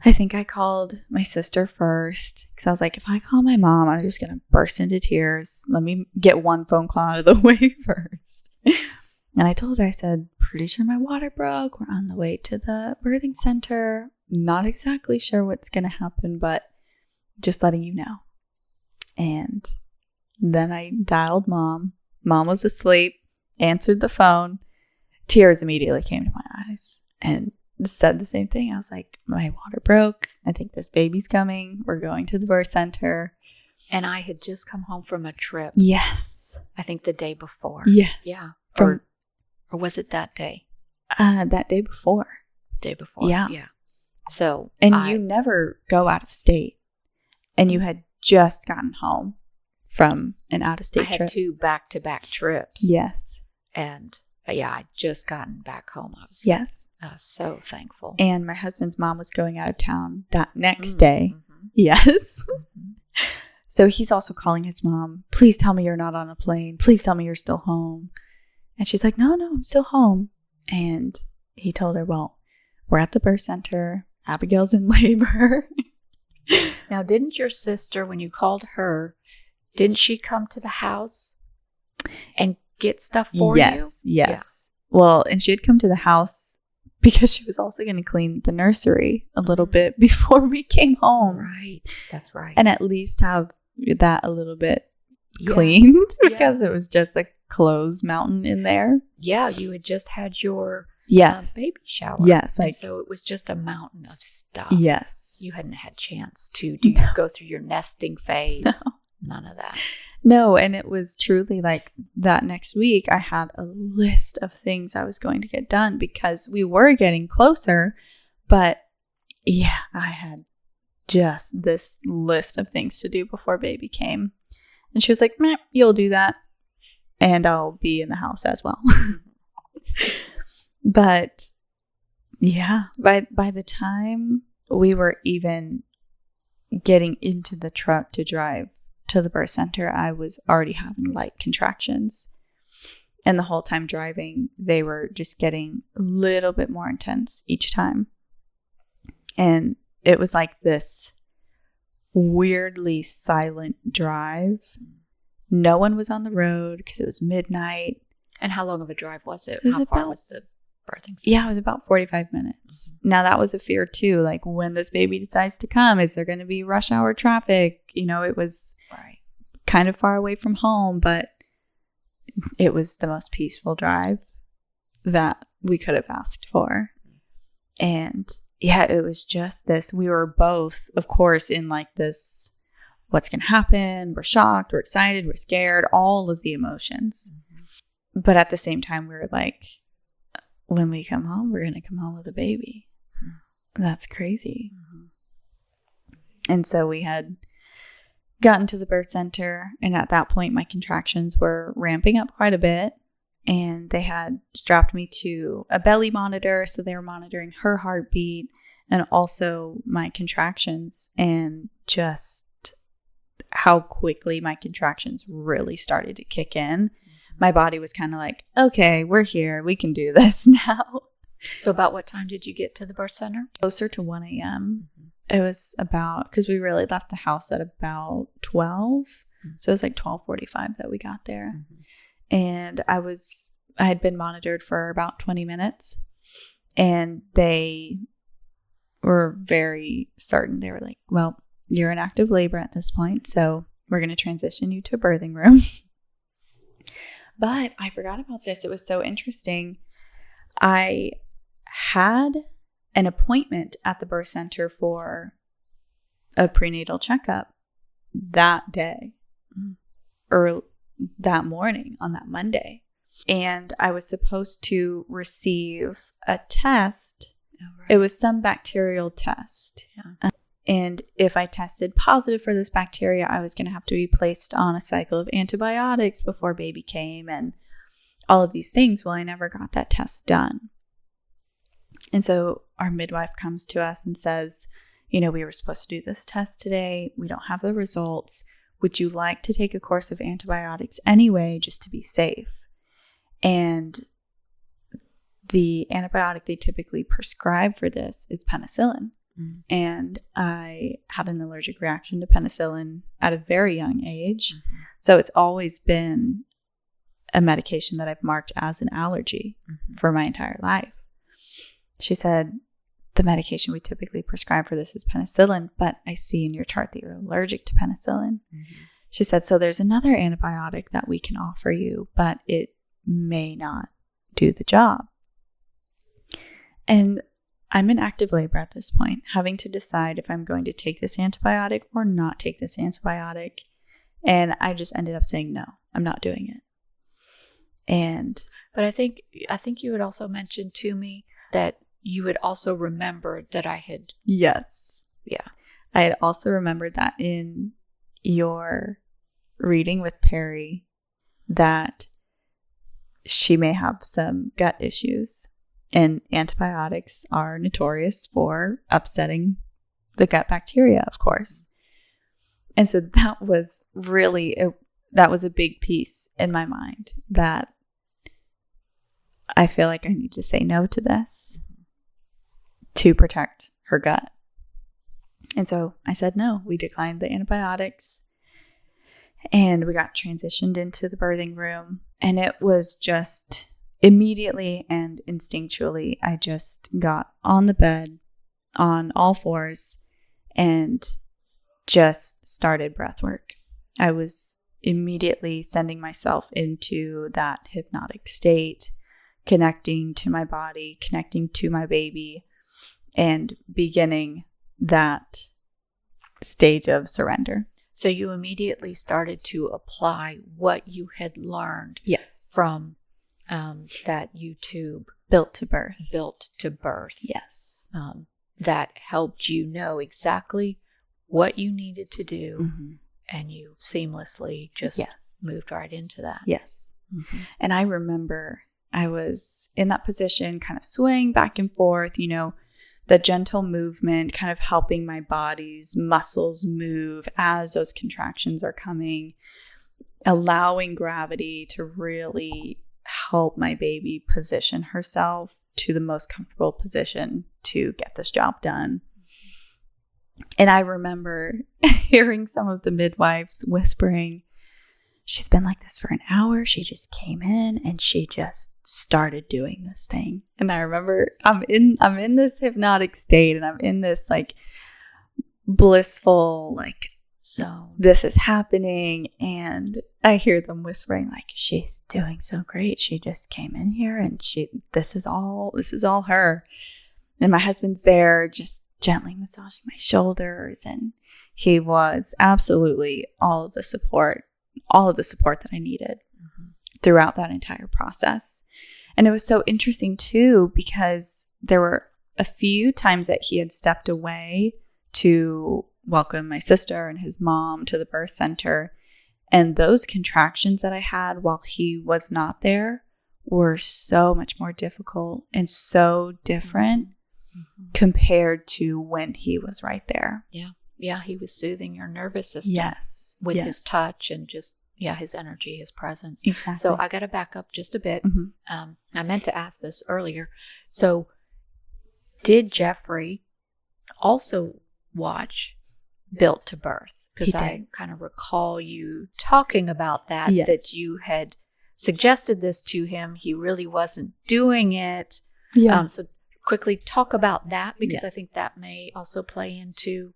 I think I called my sister first because I was like, if I call my mom, I'm just going to burst into tears. Let me get one phone call out of the way first. And I told her, I said, pretty sure my water broke. We're on the way to the birthing center. Not exactly sure what's going to happen, but just letting you know. And then I dialed mom. Mom was asleep, answered the phone. Tears immediately came to my eyes and said the same thing. I was like, my water broke. I think this baby's coming. We're going to the birth center. And I had just come home from a trip. Yes. I think the day before. Yes. Yeah. Or was it that day? That day before. Day before. Yeah. Yeah. So. And you never go out of state. And you had just gotten home from an out-of-state trip. I had 2 back-to-back trips. Yes. And I'd just gotten back home. I was so thankful. And my husband's mom was going out of town that next day. Mm-hmm. Yes. Mm-hmm. So he's also calling his mom. Please tell me you're not on a plane. Please tell me you're still home. And she's like, no, I'm still home. And he told her, well, we're at the birth center. Abigail's in labor. Now, didn't your sister, when you called her, didn't she come to the house and get stuff for you? Yes. Yeah. Well, and she had come to the house because she was also going to clean the nursery a little bit before we came home. Right. That's right. And at least have that a little bit cleaned because it was just a clothes mountain in there. Yeah. You had just had your baby shower. Yes. And so it was just a mountain of stuff. Yes. You hadn't had a chance to go through your nesting phase. No. None of that. No, and it was truly like that next week I had a list of things I was going to get done because we were getting closer. But yeah, I had just this list of things to do before baby came. And she was like, meh, you'll do that. And I'll be in the house as well. But yeah, by the time we were even getting into the truck to drive to the birth center, I was already having light contractions. And the whole time driving, they were just getting a little bit more intense each time. And it was like this weirdly silent drive. No one was on the road because it was midnight. And how long of a drive was it? How far was the birthing center? Yeah, it was about 45 minutes. Mm-hmm. Now, that was a fear too. Like, when this baby decides to come, is there going to be rush hour traffic? It was kind of far away from home, but it was the most peaceful drive that we could have asked for. And yeah, it was just this. We were both, of course, in like this, what's going to happen? We're shocked, we're excited, we're scared, all of the emotions. Mm-hmm. But at the same time, we were like, when we come home, we're going to come home with a baby. Mm-hmm. That's crazy. Mm-hmm. And so we had gotten to the birth center, and at that point, my contractions were ramping up quite a bit. And they had strapped me to a belly monitor. So they were monitoring her heartbeat and also my contractions, and just how quickly my contractions really started to kick in. Mm-hmm. My body was kind of like, okay, we're here. We can do this now. So about what time did you get to the birth center? Closer to 1 a.m. Mm-hmm. It was about, because we really left the house at about 12. Mm-hmm. So it was like 12:45 that we got there. Mm-hmm. And I had been monitored for about 20 minutes, and they were very certain. They were like, well, you're in active labor at this point, so we're going to transition you to a birthing room. But I forgot about this. It was so interesting. I had an appointment at the birth center for a prenatal checkup that day, or that morning on that Monday. And I was supposed to receive a test. Oh, right. It was some bacterial test. Yeah. And if I tested positive for this bacteria, I was going to have to be placed on a cycle of antibiotics before baby came and all of these things. Well, I never got that test done. And so our midwife comes to us and says, we were supposed to do this test today. We don't have the results. Would you like to take a course of antibiotics anyway, just to be safe? And the antibiotic they typically prescribe for this is penicillin. Mm-hmm. And I had an allergic reaction to penicillin at a very young age. Mm-hmm. So it's always been a medication that I've marked as an allergy for my entire life. She said, the medication we typically prescribe for this is penicillin, but I see in your chart that you're allergic to penicillin. Mm-hmm. She said, so there's another antibiotic that we can offer you, but it may not do the job. And I'm in active labor at this point, having to decide if I'm going to take this antibiotic or not take this antibiotic. And I just ended up saying, no, I'm not doing it. But I think you had also mentioned to me that you had also remembered that I had. Yes. Yeah. I had also remembered that in your reading with Peri that she may have some gut issues, and antibiotics are notorious for upsetting the gut bacteria, of course. And so that was really, that was a big piece in my mind, that I feel like I need to say no to this to protect her gut. And so I said no. We declined the antibiotics, and we got transitioned into the birthing room. And it was just immediately and instinctually, I just got on the bed on all fours and just started breath work. I was immediately sending myself into that hypnotic state, connecting to my body, connecting to my baby, and beginning that stage of surrender. So you immediately started to apply what you had learned. Yes. From that YouTube. Built to Birth. Yes. That helped you know exactly what you needed to do. Mm-hmm. And you seamlessly just moved right into that. Yes. Mm-hmm. And I remember I was in that position, kind of swaying back and forth, the gentle movement, kind of helping my body's muscles move as those contractions are coming, allowing gravity to really help my baby position herself to the most comfortable position to get this job done. And I remember hearing some of the midwives whispering, she's been like this for an hour. She just came in and she just started doing this thing. And I remember I'm in this hypnotic state, and I'm in this like blissful, like, so this is happening. And I hear them whispering like, she's doing so great. She just came in here and this is all her. And my husband's there just gently massaging my shoulders. And he was absolutely all of the support that I needed throughout that entire process. And it was so interesting too, because there were a few times that he had stepped away to welcome my sister and his mom to the birth center. And those contractions that I had while he was not there were so much more difficult and so different compared to when he was right there. Yeah. Yeah. He was soothing your nervous system. Yes. With his touch and just, his energy, his presence. Exactly. So I got to back up just a bit. I meant to ask this earlier. So did Jeffrey also watch Built to Birth? Because I kind of recall you talking about that, that you had suggested this to him. He really wasn't doing it. Yeah. So quickly talk about that, because I think that may also play into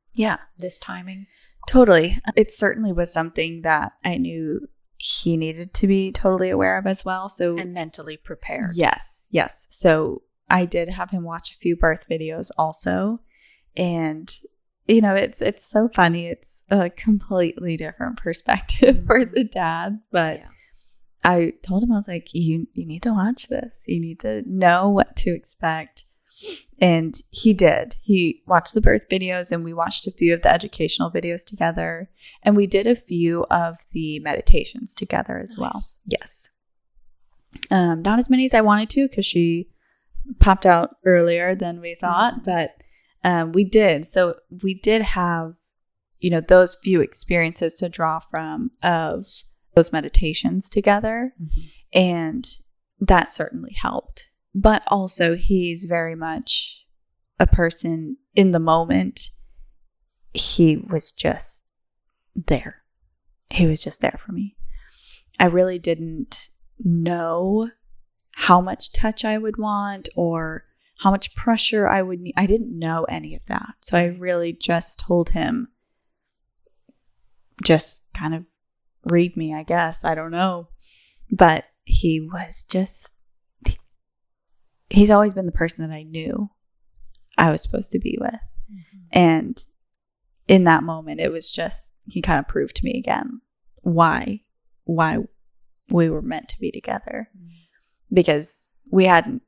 this timing. Totally. It certainly was something that I knew he needed to be totally aware of as well. So and mentally prepared. Yes. So I did have him watch a few birth videos also. And, it's so funny. It's a completely different perspective for the dad. But I told him, I was like, you need to watch this. You need to know what to expect. And he did. He watched the birth videos, and we watched a few of the educational videos together. And we did a few of the meditations together as well. Yes. Not as many as I wanted to, because she popped out earlier than we thought, but we did. So we did have, those few experiences to draw from of those meditations together. And that certainly helped. But also, he's very much a person in the moment. He was just there. He was just there for me. I really didn't know how much touch I would want or how much pressure I would need. I didn't know any of that. So I really just told him, just kind of read me, I guess. I don't know. But he was just... He's always been the person that I knew I was supposed to be with. And in that moment, it was just, he kind of proved to me again why we were meant to be together. Because we hadn't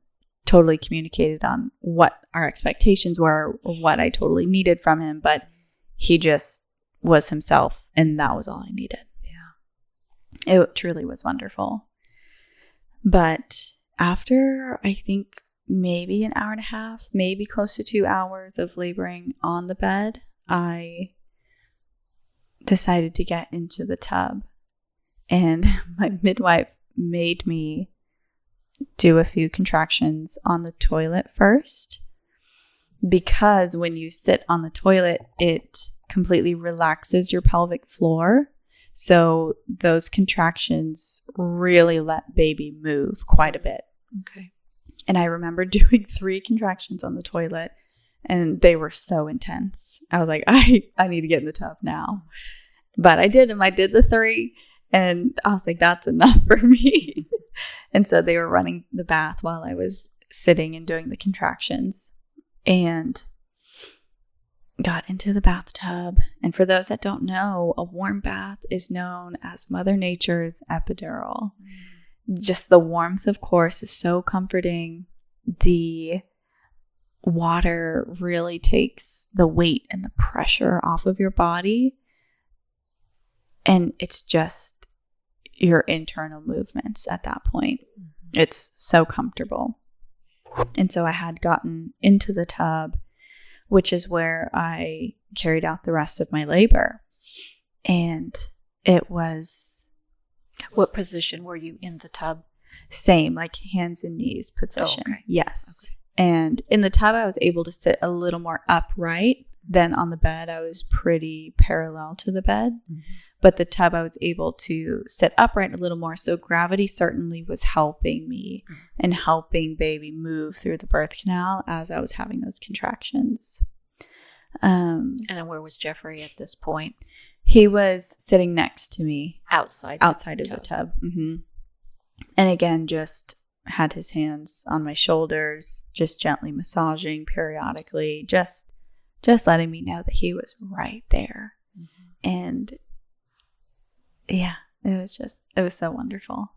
totally communicated on what our expectations were or what I totally needed from him, but he just was himself, and that was all I needed. Yeah. It truly was wonderful. But after, I think, maybe an hour and a half, maybe close to 2 hours of laboring on the bed, I decided to get into the tub. And my midwife made me do a few contractions on the toilet first, because when you sit on the toilet, it completely relaxes your pelvic floor. So those contractions really let baby move quite a bit. Okay. And I remember doing 3 contractions on the toilet, and they were so intense. I was like, I need to get in the tub now. But I did them. I did the 3, and I was like, that's enough for me. And so they were running the bath while I was sitting and doing the contractions, and got into the bathtub. And for those that don't know, a warm bath is known as Mother Nature's epidural. Just the warmth, of course, is so comforting. The water really takes the weight and the pressure off of your body. And it's just your internal movements at that point. It's so comfortable. And so I had gotten into the tub, which is where I carried out the rest of my labor. And it was... What position were you in the tub? Same, like hands and knees position. Oh, okay. Yes. Okay. And in the tub, I was able to sit a little more upright than on the bed. I was pretty parallel to the bed. But the tub, I was able to sit upright a little more. So gravity certainly was helping me and helping baby move through the birth canal as I was having those contractions. And then where was Jeffrey at this point? He was sitting next to me. Outside of the tub. And again, just had his hands on my shoulders, just gently massaging periodically, just letting me know that he was right there. Mm-hmm. And yeah, it was so wonderful.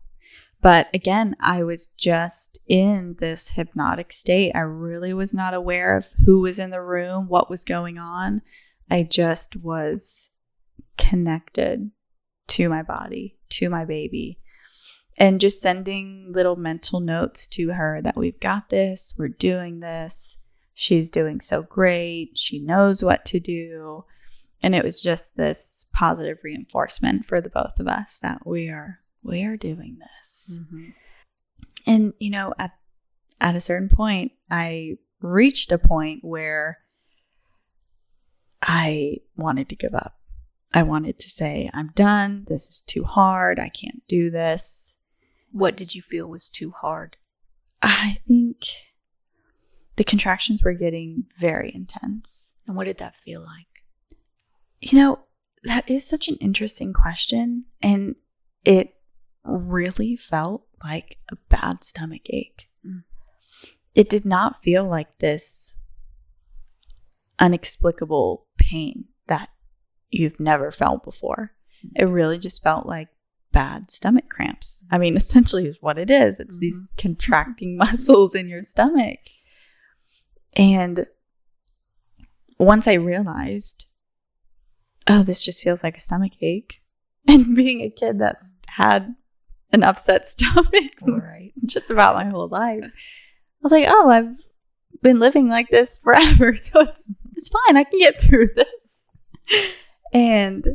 But again, I was just in this hypnotic state. I really was not aware of who was in the room, what was going on. I just was connected to my body, to my baby, and just sending little mental notes to her that we've got this, we're doing this, she's doing so great, she knows what to do. And it was just this positive reinforcement for the both of us that we are doing this. Mm-hmm. And, you know, at a certain point, I reached a point where I wanted to give up. I wanted to say, I'm done. This is too hard. I can't do this. What did you feel was too hard? I think the contractions were getting very intense. And what did that feel like? You know, that is such an interesting question. And it really felt like a bad stomach ache. Mm. It did not feel like this unexplicable pain that you've never felt before. It really just felt like bad stomach cramps. I mean, essentially is what it is. It's these contracting muscles in your stomach. And once I realized, oh, this just feels like a stomach ache. And being a kid that's had an upset stomach just about my whole life, I was like, oh, I've been living like this forever. So it's fine. I can get through this. And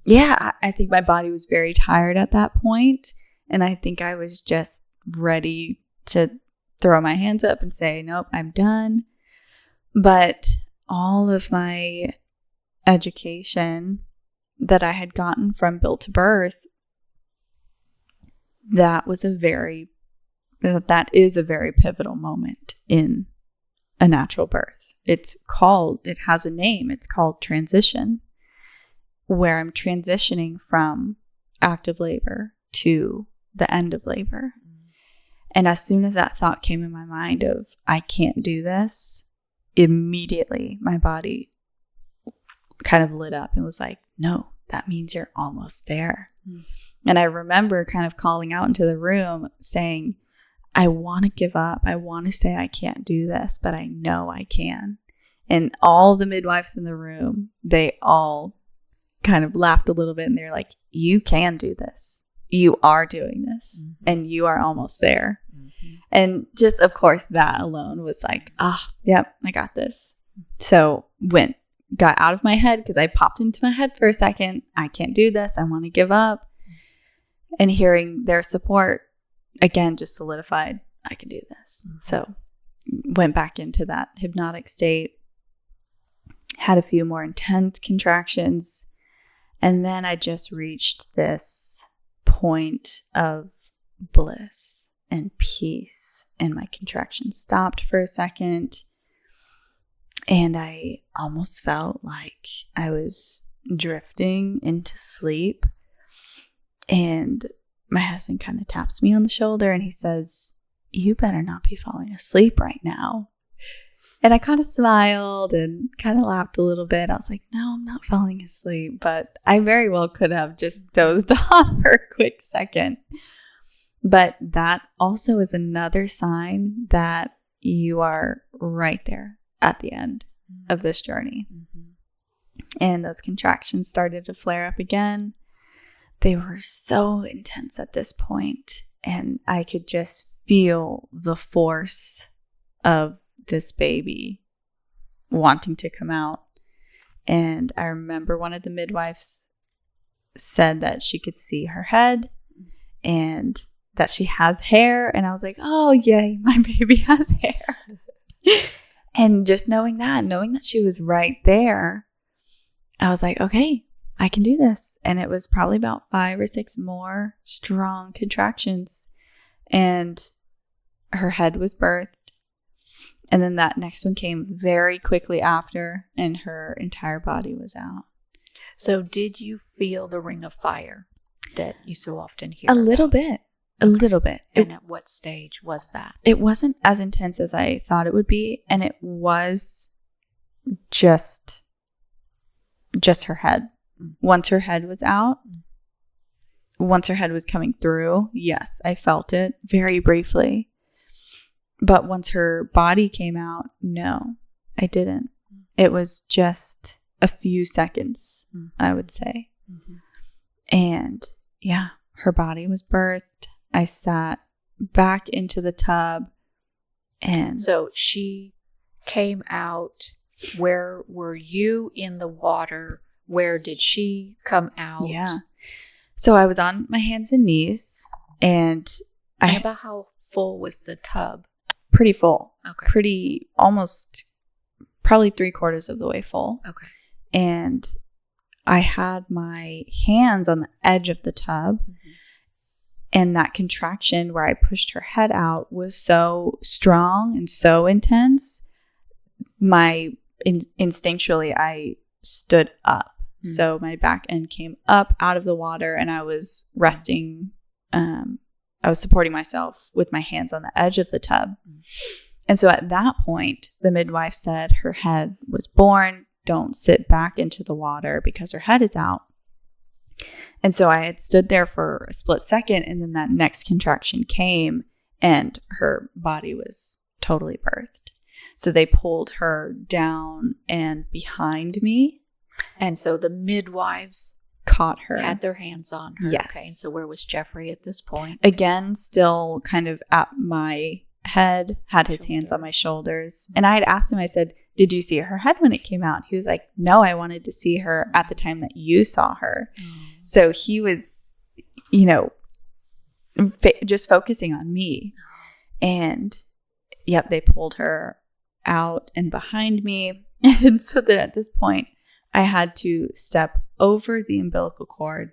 yeah, I think my body was very tired at that point. And I think I was just ready to throw my hands up and say, nope, I'm done. But all of my education that I had gotten from Built to Birth, that is a very pivotal moment in a natural birth. It has a name. It's called transition, where I'm transitioning from active labor to the end of labor. And as soon as that thought came in my mind of, I can't do this, immediately my body kind of lit up and was like, no, that means you're almost there. Mm. And I remember kind of calling out into the room saying, I want to give up. I want to say I can't do this, but I know I can. And all the midwives in the room, they all kind of laughed a little bit and they're like, you can do this. You are doing this and you are almost there. Mm-hmm. And just, of course, that alone was like, yep, I got this. So got out of my head because I popped into my head for a second. I can't do this. I want to give up. And hearing their support again just solidified, I can do this. Mm-hmm. So went back into that hypnotic state, had a few more intense contractions, and then I just reached this point of bliss and peace, and my contractions stopped for a second, and I almost felt like I was drifting into sleep. And my husband kind of taps me on the shoulder and he says, you better not be falling asleep right now. And I kind of smiled and kind of laughed a little bit. I was like, no, I'm not falling asleep, but I very well could have just dozed off for a quick second. But that also is another sign that you are right there at the end of this journey. Mm-hmm. And those contractions started to flare up again. They were so intense at this point, and I could just feel the force of this baby wanting to come out. And I remember one of the midwives said that she could see her head and that she has hair. And I was like, oh, yay, my baby has hair. And just knowing that she was right there, I was like, okay, I can do this. And it was probably about 5 or 6 more strong contractions. And her head was birthed. And then that next one came very quickly after, and her entire body was out. So did you feel the ring of fire that you so often hear A about? little bit. A little bit. And at what stage was that? It wasn't as intense as I thought it would be, and it was just her head. Once her head was out, once her head was coming through, yes, I felt it very briefly. But once her body came out, no, I didn't. It was just a few seconds, I would say. And yeah, her body was birthed. I sat back into the tub, and so she came out. Where were you in the water? Where did she come out? Yeah. So I was on my hands and knees, and about how full was the tub? Pretty full. Okay. Probably 3/4 of the way full. Okay. And I had my hands on the edge of the tub. And that contraction where I pushed her head out was so strong and so intense. Instinctually, I stood up. So my back end came up out of the water, and I was resting. I was supporting myself with my hands on the edge of the tub. And so at that point, the midwife said her head was born. Don't sit back into the water because her head is out. And so I had stood there for a split second, and then that next contraction came, and her body was totally birthed. So they pulled her down and behind me. And so the midwives caught her. Had their hands on her. Yes. Okay. So where was Jeffrey at this point? Again, still kind of at my head, had his hands on my shoulders. And I had asked him, I said, did you see her head when it came out? He was like, no, I wanted to see her at the time that you saw her. So he was, just focusing on me. And yep, they pulled her out and behind me. And so that at this point, I had to step over the umbilical cord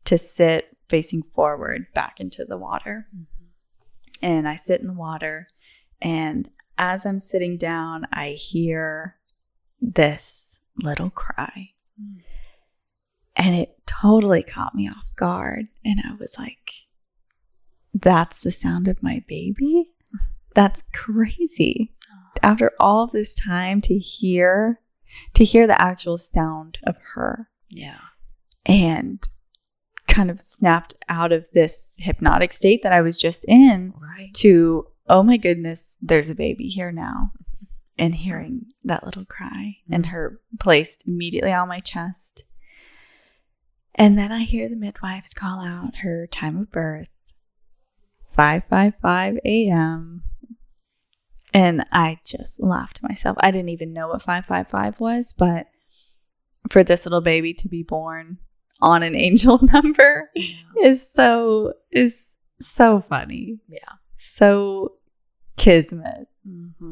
to sit facing forward back into the water. And I sit in the water, and as I'm sitting down, I hear this little cry. And it totally caught me off guard. And I was like, that's the sound of my baby? That's crazy. After all this time to hear the actual sound of her. Yeah. And kind of snapped out of this hypnotic state that I was just in to, oh my goodness, there's a baby here now. And hearing that little cry and her placed immediately on my chest. And then I hear the midwives call out her time of birth, 5:55 a.m. And I just laughed to myself. I didn't even know what 555 was, but for this little baby to be born on an angel number is so funny. Yeah. So kismet.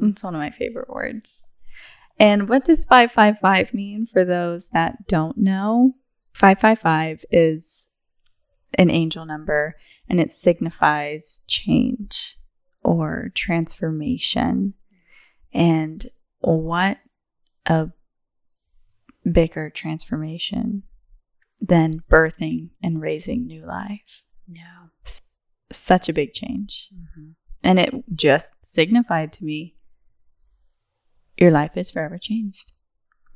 It's one of my favorite words. And what does 555 mean for those that don't know? 555 is an angel number, and it signifies change or transformation. And what a bigger transformation than birthing and raising new life. Yeah. Such a big change. And it just signified to me, your life is forever changed.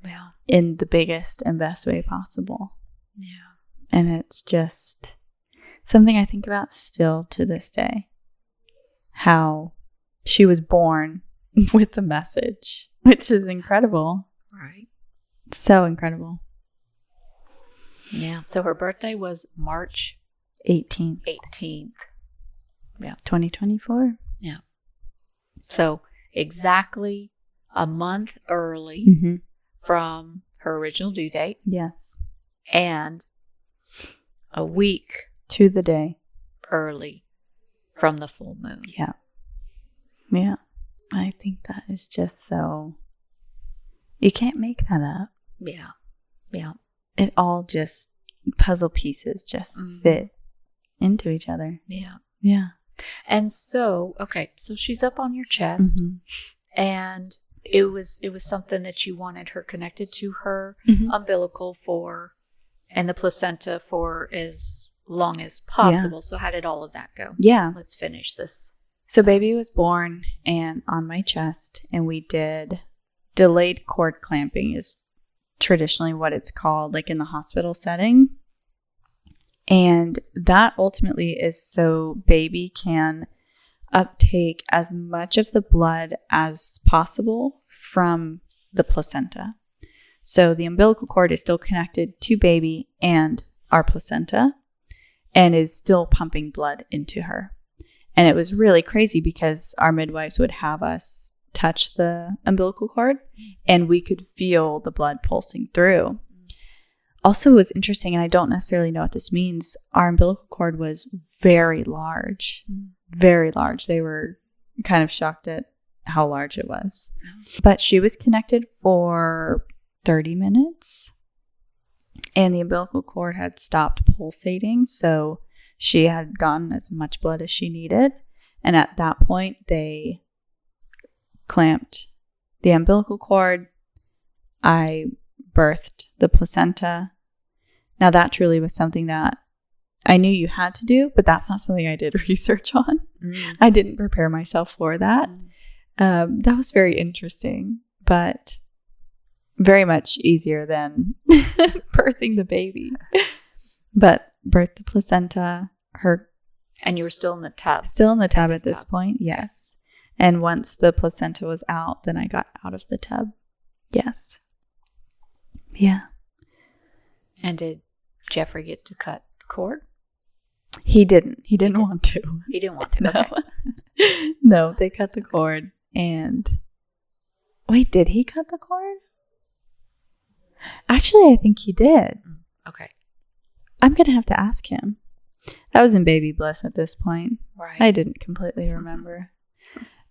Yeah. In the biggest and best way possible. Yeah. And it's just something I think about still to this day. How she was born with the message, which is incredible. Right. So incredible. Yeah. So her birthday was March 18th. Yeah. 2024. Yeah. So exactly a month early from her original due date. Yes. And a week to the day early from the full moon. Yeah. Yeah. I think that is just so, you can't make that up. Yeah. Yeah. It all just, puzzle pieces just fit into each other. Yeah. Yeah. And so, okay, so she's up on your chest, and it was something that you wanted her connected to her umbilical for, and the placenta for as long as possible. So how did all of that go? Yeah. Let's finish this. So baby was born and on my chest, and we did delayed cord clamping is traditionally what it's called, like in the hospital setting. And that ultimately is so baby can uptake as much of the blood as possible from the placenta. So the umbilical cord is still connected to baby and our placenta and is still pumping blood into her. And it was really crazy because our midwives would have us touch the umbilical cord and we could feel the blood pulsing through. Also, it was interesting, and I don't necessarily know what this means. Our umbilical cord was very large, very large. They were kind of shocked at how large it was. But she was connected for 30 minutes, and the umbilical cord had stopped pulsating, so she had gotten as much blood as she needed. And at that point, they clamped the umbilical cord. I birthed the placenta. Now, that truly was something that I knew you had to do, but that's not something I did research on. I didn't prepare myself for that. That was very interesting, but very much easier than birthing the baby. But birthed the placenta. And you were still in the tub. Still in the tub at this point, yes. And once the placenta was out, then I got out of the tub. Yes. Yeah. And did Jeffrey get to cut the cord? He didn't. He didn't want to. He didn't want to. No. Okay. No, they cut the cord. And wait, did he cut the cord? Actually, I think he did. Okay. I'm going to have to ask him. I was in baby bliss at this point. Right. I didn't completely remember.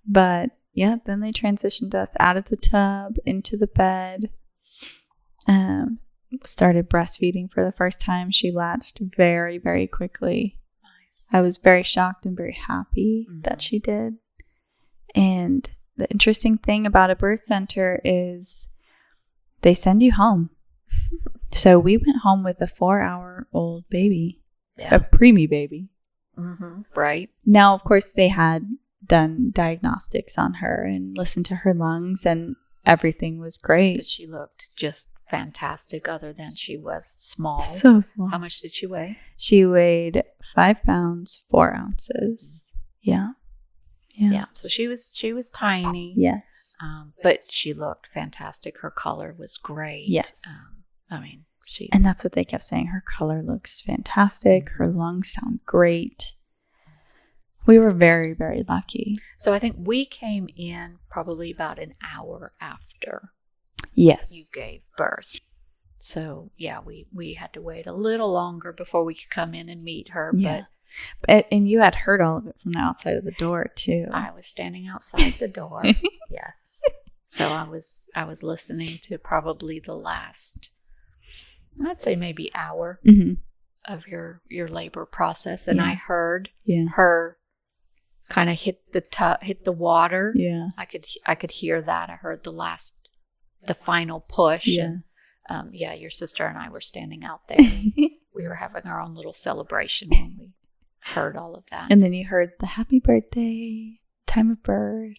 But yeah, then they transitioned us out of the tub into the bed. Started breastfeeding for the first time. She latched very, very quickly. Nice. I was very shocked and very happy that she did. And the interesting thing about a birth center is they send you home. So we went home with a 4-hour-old baby, a preemie baby. Right. Now, of course, they had done diagnostics on her and listened to her lungs, and everything was great. But she looked just fantastic, other than she was small. So small. How much did she weigh? She weighed 5 pounds, 4 ounces. Yeah. So she was tiny. Yes. But she looked fantastic. Her color was great. Yes. And that's what they kept saying. Her color looks fantastic. Her lungs sound great. We were very, very lucky. So I think we came in probably about an hour after you gave birth. So yeah, we had to wait a little longer before we could come in and meet her. Yeah. And you had heard all of it from the outside of the door too. I was standing outside the door. Yes. So I was listening to probably the last, I'd say maybe hour of your labor process, and I heard her kind of hit the water. Yeah, I could hear that. I heard the final push. Yeah, and your sister and I were standing out there. We were having our own little celebration when we heard all of that. And then you heard the happy birthday, time of birth,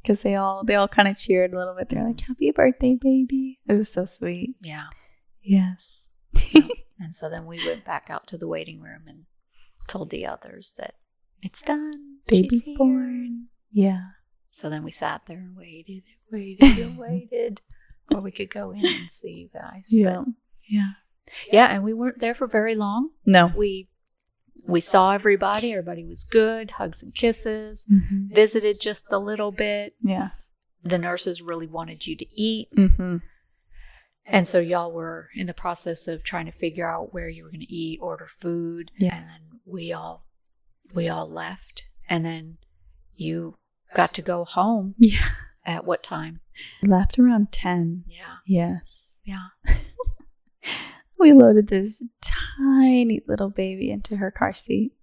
because they all kind of cheered a little bit. They're like, happy birthday, baby. It was so sweet. Yeah. Yes. And so then we went back out to the waiting room and told the others that it's done. Baby's born. Yeah. So then we sat there and waited and waited before we could go in and see you guys. Yeah. Yeah, and we weren't there for very long. No. We saw everybody. Everybody was good. Hugs and kisses. Visited just a little bit. Yeah. The nurses really wanted you to eat. And so y'all were in the process of trying to figure out where you were going to eat, order food. Yeah. And then we all left. And then you got to go home. Yeah. At what time? Left around 10. Yeah. Yes. Yeah. We loaded this tiny little baby into her car seat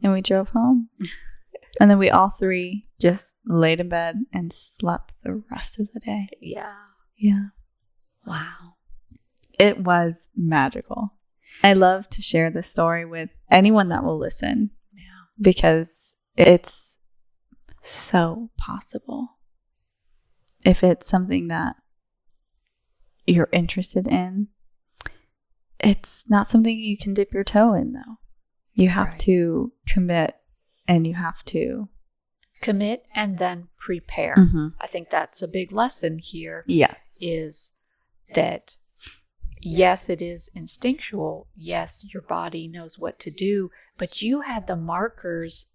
and we drove home. And then we all three just laid in bed and slept the rest of the day. Yeah. Yeah. Wow. It was magical. I love to share this story with anyone that will listen. Yeah. Because it's so possible. If it's something that you're interested in, it's not something you can dip your toe in, though. You have to commit, and you have to commit and then prepare. I think that's a big lesson here. Yes. Is that, yes, it is instinctual. Yes, your body knows what to do, but you had the markers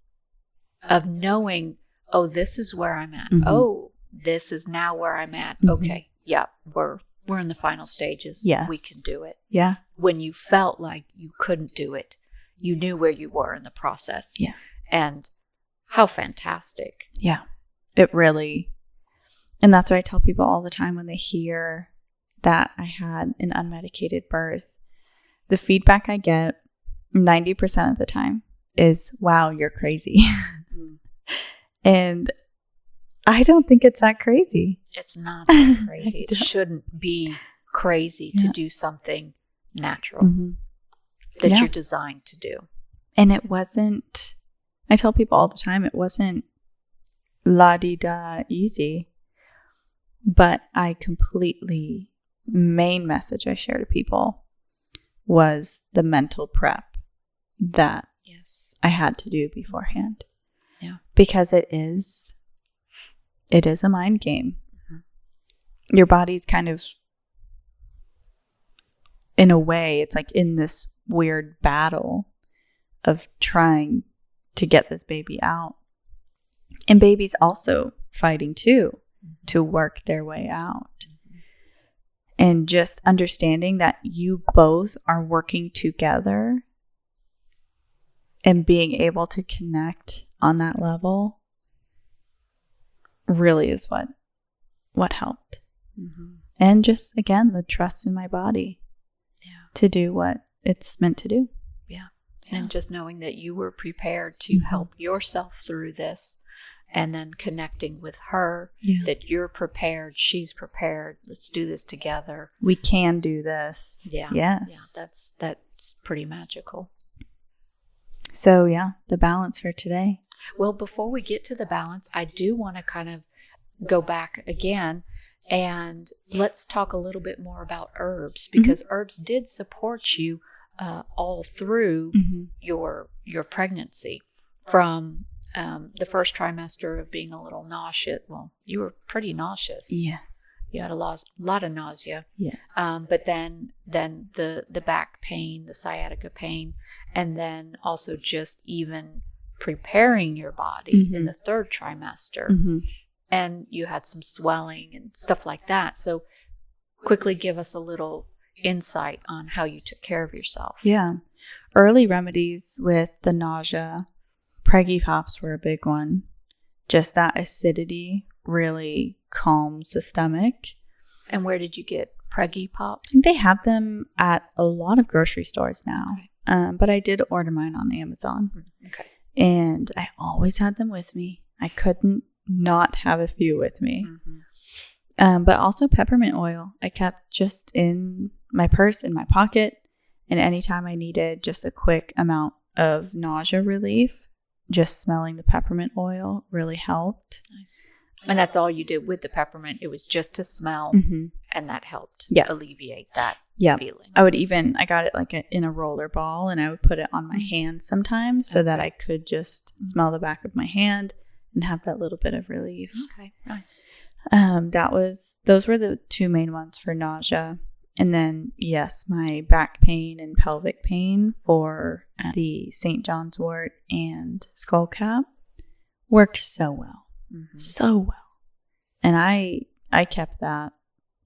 of knowing, oh, this is where I'm at. Oh, this is now where I'm at. Okay. Yeah. We're in the final stages. Yes. We can do it. Yeah. When you felt like you couldn't do it, you knew where you were in the process. Yeah. And how fantastic. Yeah. It really, and that's what I tell people all the time when they hear that I had an unmedicated birth. The feedback I get 90% of the time is, wow, you're crazy. And I don't think it's that crazy. It's not that crazy. It shouldn't be crazy to do something natural that you're designed to do. And it wasn't, I tell people all the time, it wasn't la-di-da easy. But I completely, main message I share to people was the mental prep that I had to do beforehand. Yeah. Because it is a mind game. Your body's kind of, in a way, it's like in this weird battle of trying to get this baby out. And babies also fighting too, to work their way out. And just understanding that you both are working together and being able to connect on that level really is what helped. And just, again, the trust in my body to do what it's meant to do. And just knowing that you were prepared to help yourself through this, and then connecting with her, that you're prepared, she's prepared, let's do this together. We can do this. Yes. Yeah, that's pretty magical. So the balance for today. Well, before we get to the balance, I do want to kind of go back again, and let's talk a little bit more about herbs, because herbs did support you all through your pregnancy, from the first trimester of being a little nauseous. Well, you were pretty nauseous. Yes. You had a lot of nausea. Yes. But then the back pain, the sciatica pain, and then also just even preparing your body in the third trimester. And you had some swelling and stuff like that. So quickly give us a little insight on how you took care of yourself. Yeah. Early remedies with the nausea, Preggy Pops were a big one. Just that acidity really calms the stomach. And where did you get Preggy Pops? I think they have them at a lot of grocery stores now. Okay. But I did order mine on Amazon. Okay. And I always had them with me. I couldn't not have a few with me. But also peppermint oil. I kept just in my purse, in my pocket. And anytime I needed just a quick amount of nausea relief, just smelling the peppermint oil really helped. Nice. And that's all you did with the peppermint. It was just to smell, and that helped alleviate that feeling. I got it like in a roller ball, and I would put it on my hand sometimes so that I could just smell the back of my hand and have that little bit of relief. Okay, nice. Those were the two main ones for nausea. And then, yes, my back pain and pelvic pain for the St. John's wort and skull cap worked so well. So well. And I kept that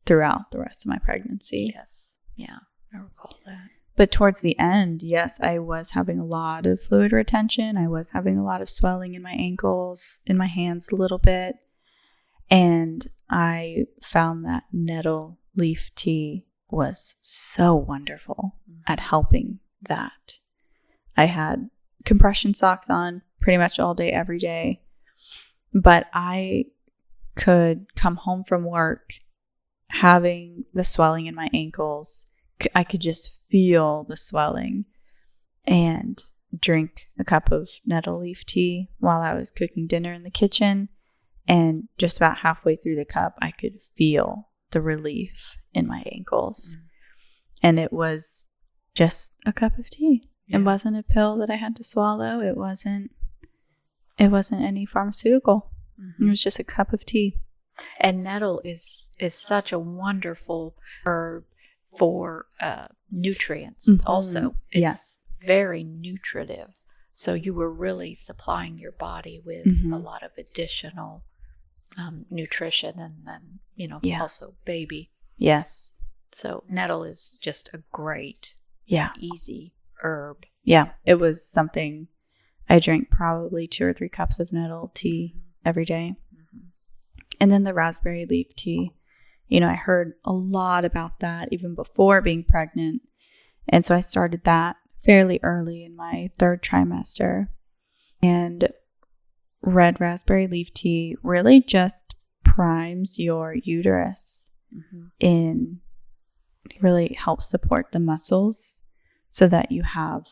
throughout the rest of my pregnancy. Yes. Yeah, I recall that. But towards the end, yes, I was having a lot of fluid retention. I was having a lot of swelling in my ankles, in my hands a little bit. And I found that nettle leaf tea was so wonderful at helping that. I had compression socks on pretty much all day, every day. But I could come home from work having the swelling in my ankles, I could just feel the swelling, and drink a cup of nettle leaf tea while I was cooking dinner in the kitchen. And just about halfway through the cup, I could feel the relief in my ankles. And it was just a cup of tea. Yeah. It wasn't a pill that I had to swallow. It wasn't any pharmaceutical. It was just a cup of tea. And nettle is such a wonderful herb for nutrients. Also, it's very nutritive. So you were really supplying your body with a lot of additional nutrition, and then also baby. Yes. So nettle is just a great, easy herb. Yeah, it was something I drank probably 2 or 3 cups of nettle tea every day. And then the raspberry leaf tea, I heard a lot about that even before being pregnant. And so I started that fairly early in my 3rd trimester. And red raspberry leaf tea really just primes your uterus and really helps support the muscles so that you have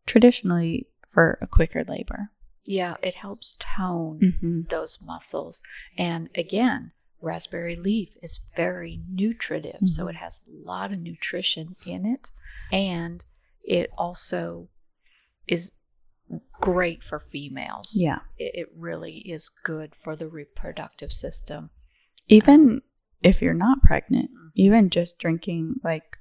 traditionally for a quicker labor. Yeah, it helps tone those muscles. And again, raspberry leaf is very nutritive. So it has a lot of nutrition in it. And it also is great for females. Yeah. It really is good for the reproductive system. Even if you're not pregnant, even just drinking like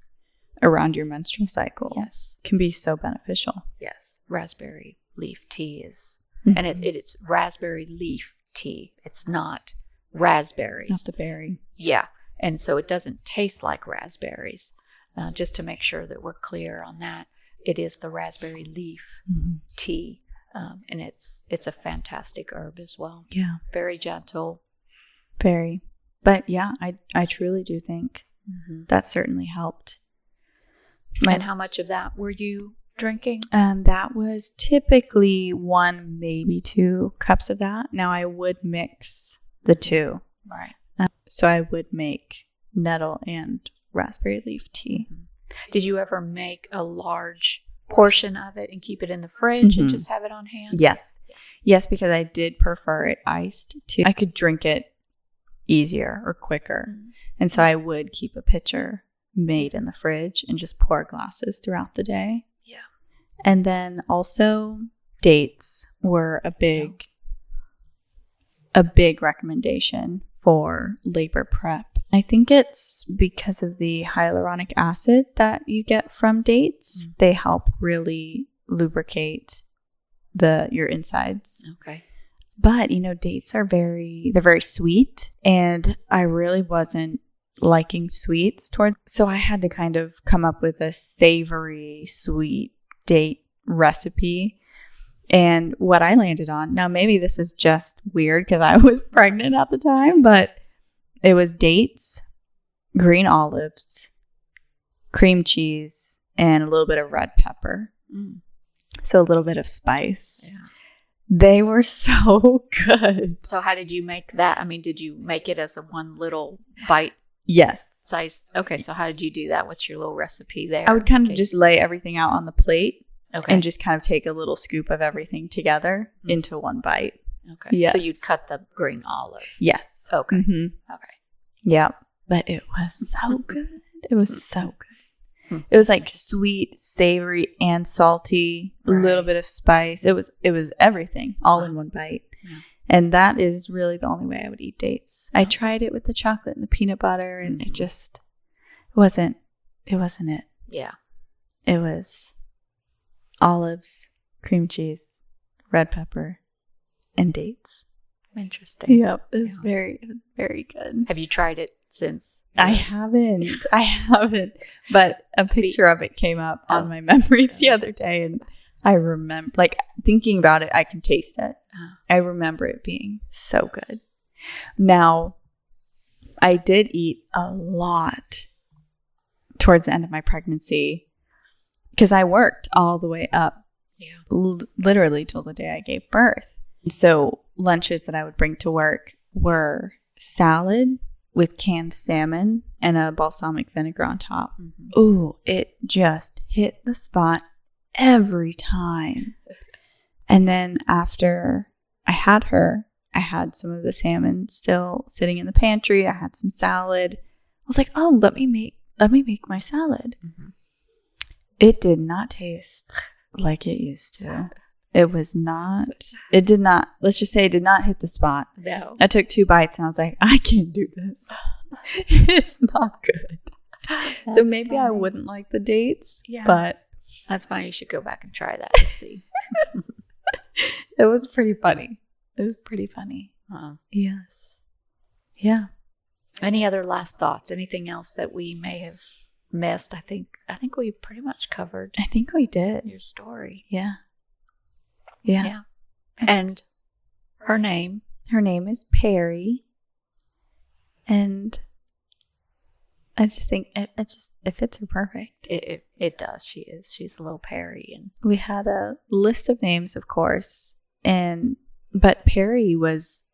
around your menstrual cycle can be so beneficial. Yes. Raspberry leaf tea is, and it's raspberry leaf tea. It's not raspberries. Not the berry. Yeah. And so it doesn't taste like raspberries. Just to make sure that we're clear on that. It is the raspberry leaf tea, and it's a fantastic herb as well. Yeah. Very gentle. Very. But yeah, I truly do think that certainly helped. And how much of that were you drinking? That was typically 1, maybe 2 cups of that. Now I would mix the 2. Right. So I would make nettle and raspberry leaf tea. Did you ever make a large portion of it and keep it in the fridge and just have it on hand? Yes. Yes, because I did prefer it iced too. I could drink it easier or quicker. And so I would keep a pitcher made in the fridge and just pour glasses throughout the day. Yeah. And then also dates were a big recommendation for labor prep. I think it's because of the hyaluronic acid that you get from dates. They help really lubricate your insides. Okay. But, dates are they're very sweet, and I really wasn't liking sweets so I had to kind of come up with a savory, sweet date recipe. And what I landed on, now maybe this is just weird because I was pregnant at the time, but it was dates, green olives, cream cheese, and a little bit of red pepper. So a little bit of spice. Yeah. They were so good. So how did you make that? I mean, did you make it as a one little bite? Yes. Size? Okay, so how did you do that? What's your little recipe there? I would kind of just lay everything out on the plate. Okay. And just kind of take a little scoop of everything together into one bite. Okay. Yes. So you'd cut the green olive. Yes. Okay. Okay. Yeah. But it was so good. It was so good. It was like sweet, savory, and salty. A little bit of spice. It was everything all in one bite. Yeah. And that is really the only way I would eat dates. I tried it with the chocolate and the peanut butter, and it just wasn't it. Yeah. It was olives, cream cheese, red pepper, and dates. Interesting. Yep. It was very, very good. Have you tried it since? I haven't. But a picture of it came up on my memories the other day, and I remember, thinking about it, I can taste it. I remember it being so good. Now, I did eat a lot towards the end of my pregnancy because I worked all the way up, literally till the day I gave birth. So lunches that I would bring to work were salad with canned salmon and a balsamic vinegar on top. Mm-hmm. Ooh, it just hit the spot every time. And then after I had her, I had some of the salmon still sitting in the pantry. I had some salad. I was like, oh, let me make my salad. Mm-hmm. It did not taste like it used to. Let's just say it did not hit the spot. No. I took 2 bites and I was like, I can't do this. It's not good. So maybe funny. I wouldn't like the dates, Yeah. but That's fine. You should go back and try that to see. it was pretty funny. It was pretty funny. Yes. Yeah. Any other last thoughts? Anything else that we may have missed? I think we pretty much covered I think we did. your story. Yeah. And her name? Her name is Peri. And I just think it fits her perfect. It does. She's a little Peri. And We had a list of names, of course, but Peri was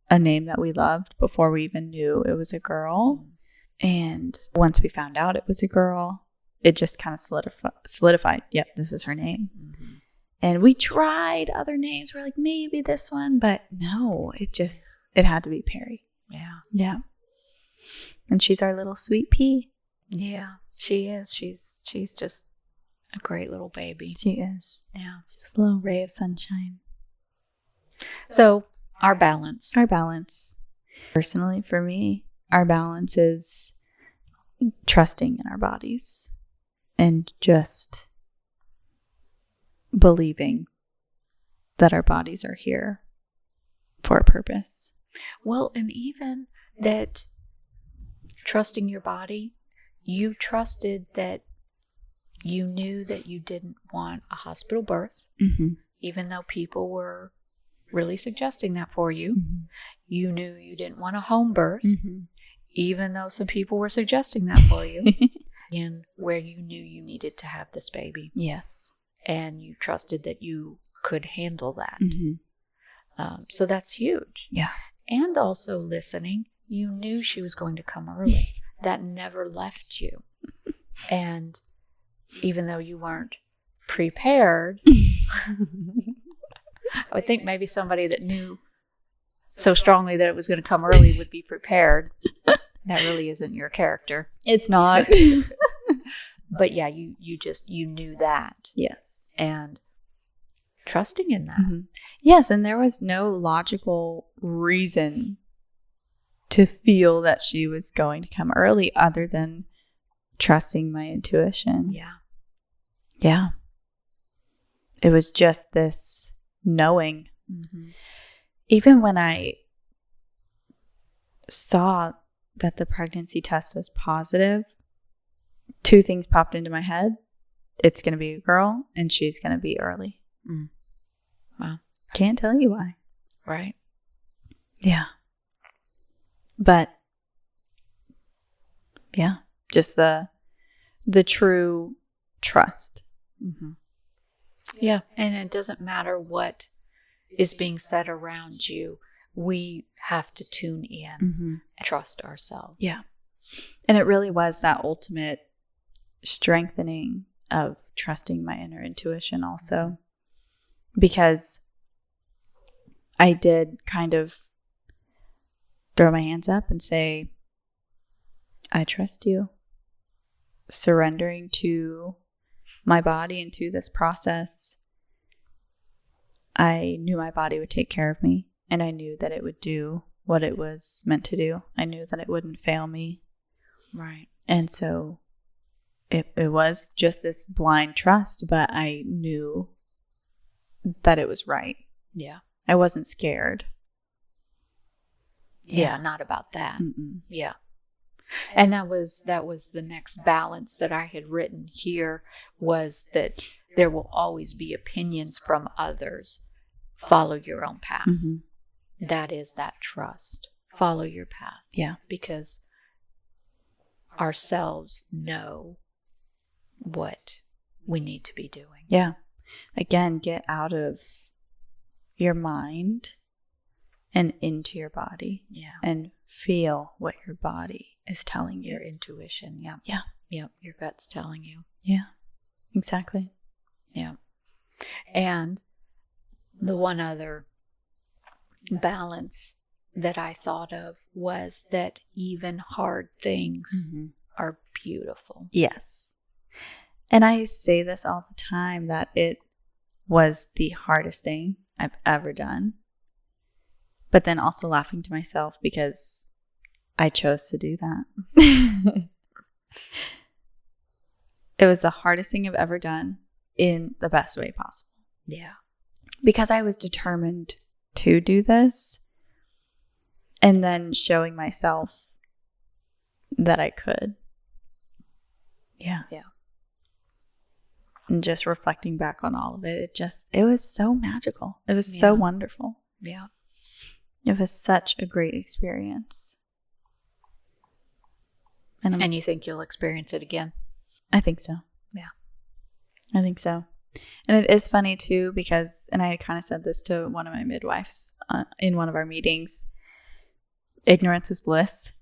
a name that we loved before we even knew it was a girl. And once we found out it was a girl, it just kind of solidified. Yep, this is her name. Mm-hmm. And we tried other names. We're like, maybe this one, but no, it had to be Peri. Yeah. Yeah. And she's our little sweet pea. Yeah, she is. She's just a great little baby. She is. Yeah. She's a little ray of sunshine. So, our balance. Our balance. Personally, for me, our balance is trusting in our bodies and just believing that our bodies are here for a purpose. Well, and even that trusting your body, you trusted that you knew that you didn't want a hospital birth, even though people were really suggesting that for you. Mm-hmm. You knew you didn't want a home birth, Mm-hmm. even though some people were suggesting that for you, and where you knew you needed to have this baby. Yes. And you trusted that you could handle that. Mm-hmm. So that's huge. Yeah. And also listening, you knew she was going to come early. That never left you. And even though you weren't prepared, I would think maybe somebody that knew so strongly that it was going to come early would be prepared. That really isn't your character. It's not. But yeah, you knew that. Yes. And trusting in that. Mm-hmm. Yes, and there was no logical reason to feel that she was going to come early other than trusting my intuition. Yeah. Yeah. It was just this knowing. Mm-hmm. Even when I saw that the pregnancy test was positive, 2 things popped into my head. It's going to be a girl and she's going to be early. Mm. Wow. Can't tell you why. Right. Yeah. But yeah, just the true trust. Mm-hmm. Yeah. And it doesn't matter what is being said around you. We have to tune in and trust ourselves. Yeah. And it really was that ultimate strengthening of trusting my inner intuition also. Because I did kind of throw my hands up and say, I trust you. Surrendering to my body and to this process. I knew my body would take care of me, and I knew that it would do what it was meant to do. I knew that it wouldn't fail me. Right. And so it was just this blind trust, but I knew that it was right. Yeah. I wasn't scared. Yeah, not about that. Mm-mm. Yeah. And that was the next balance that I had written here, was that there will always be opinions from others. Follow your own path. Mm-hmm. That is that trust. Follow your path. Yeah. Because ourselves know what we need to be doing. Yeah. Again, get out of your mind and into your body. Yeah. And feel what your body is telling you. Your intuition. Yeah. Yeah. Yep. Your gut's telling you. Yeah. Exactly. Yeah. And the one other balance that I thought of was that even hard things are beautiful. Yes. And I say this all the time, that it was the hardest thing I've ever done. But then also laughing to myself because I chose to do that. It was the hardest thing I've ever done in the best way possible. Yeah. Because I was determined to do this, and then showing myself that I could. Yeah. Yeah. And just reflecting back on all of it, it was so magical. It was so wonderful. Yeah. It was such a great experience. And you think you'll experience it again? I think so. Yeah. I think so. And it is funny too, because, and I kind of said this to one of my midwives in one of our meetings, ignorance is bliss.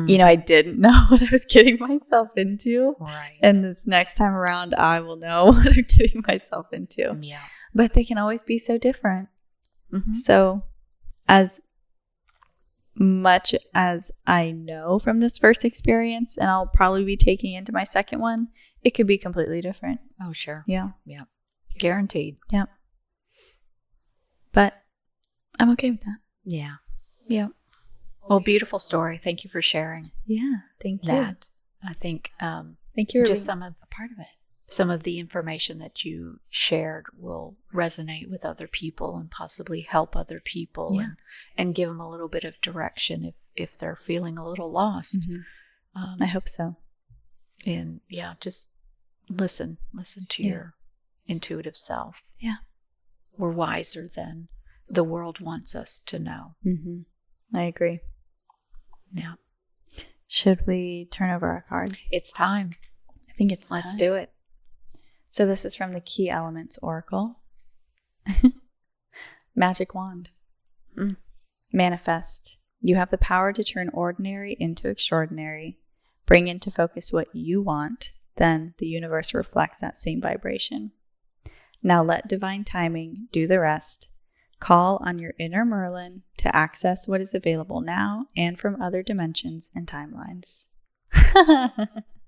You know, I didn't know what I was getting myself into. Right. And this next time around, I will know what I'm getting myself into. Yeah. But they can always be so different. So as much as I know from this first experience, and I'll probably be taking into my second one, it could be completely different. Oh, sure. Yeah. Yeah. Guaranteed. Yep. But I'm okay with that. Yeah. Yeah. Well, beautiful story. Thank you for sharing. Yeah. Thank you. That. I think thank you for just being a part of it. Some of the information that you shared will resonate with other people and possibly help other people and give them a little bit of direction if they're feeling a little lost. I hope so. And just listen to your intuitive self. Yeah. We're wiser than the world wants us to know. I agree. Yeah. Should we turn over our card? It's time. I think it's Let's time. do it. So this is from the Key Elements Oracle. Magic Wand. Manifest. You have the power to turn ordinary into extraordinary. Bring into focus what you want. Then the universe reflects that same vibration. Now let divine timing do the rest. Call on your inner Merlin to access what is available now and from other dimensions and timelines.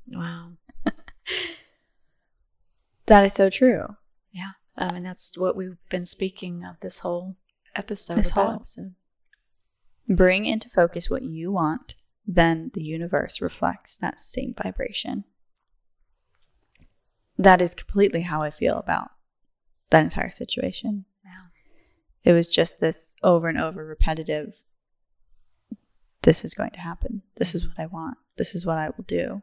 Wow. That is so true. Yeah. I mean, that's what we've been speaking of this whole episode. Bring into focus what you want, then the universe reflects that same vibration. That is completely how I feel about that entire situation. Yeah. It was just this over and over repetitive, this is going to happen. This is what I want. This is what I will do.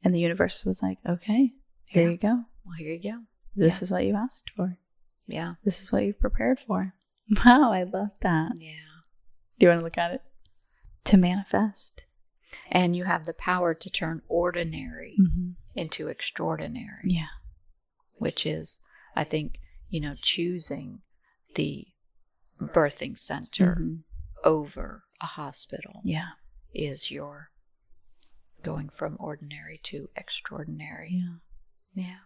And the universe was like, okay, here you go. Well, here you go. This is what you asked for. Yeah. This is what you've prepared for. Wow, I love that. Yeah. Do you want to look at it? To manifest. And you have the power to turn ordinary into extraordinary. Yeah. Which is, I think, choosing the birthing center over a hospital. Yeah. Is your going from ordinary to extraordinary. Yeah. Yeah.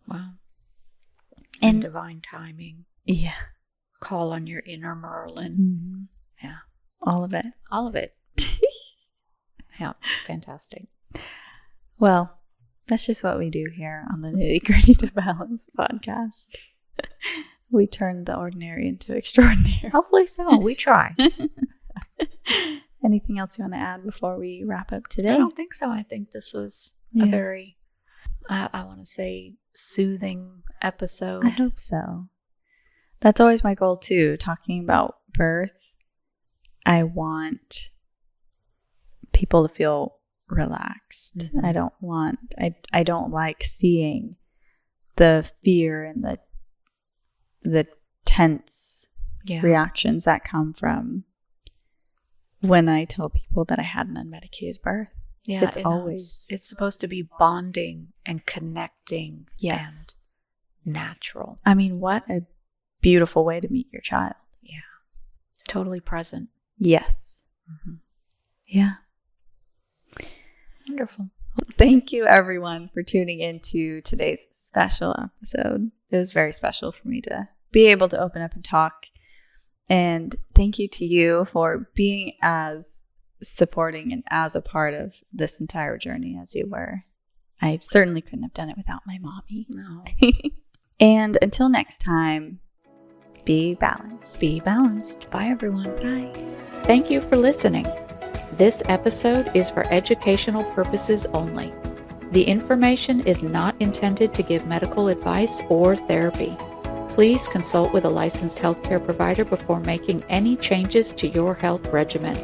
Wow. And divine timing. Yeah. Call on your inner Merlin. Yeah. All of it. All of it. Yeah. Fantastic. Well, that's just what we do here on the Nitty Gritty to Balance podcast. We turn the ordinary into extraordinary. Hopefully so. We try. Anything else you want to add before we wrap up today? I don't think so. I think this was a very, I want to say, soothing episode. I hope so. That's always my goal too. Talking about birth, I want people to feel relaxed. I don't like seeing the fear and the tense reactions that come from when I tell people that I had an unmedicated birth. Yeah, it's supposed to be bonding and connecting and natural. I mean, what a beautiful way to meet your child. Yeah. Totally present. Yes. Mm-hmm. Yeah. Wonderful. Thank you, everyone, for tuning into today's special episode. It was very special for me to be able to open up and talk. And thank you to you for being as supporting and as a part of this entire journey as you were. I certainly couldn't have done it without my mommy. No. And until next time, be balanced. Be balanced. Bye, everyone. Bye. Thank you for listening. This episode is for educational purposes only. The information is not intended to give medical advice or therapy. Please consult with a licensed healthcare provider before making any changes to your health regimen.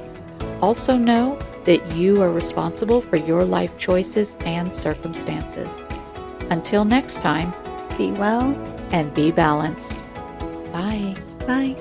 Also know that you are responsible for your life choices and circumstances. Until next time, Be well and be balanced. Bye. Bye.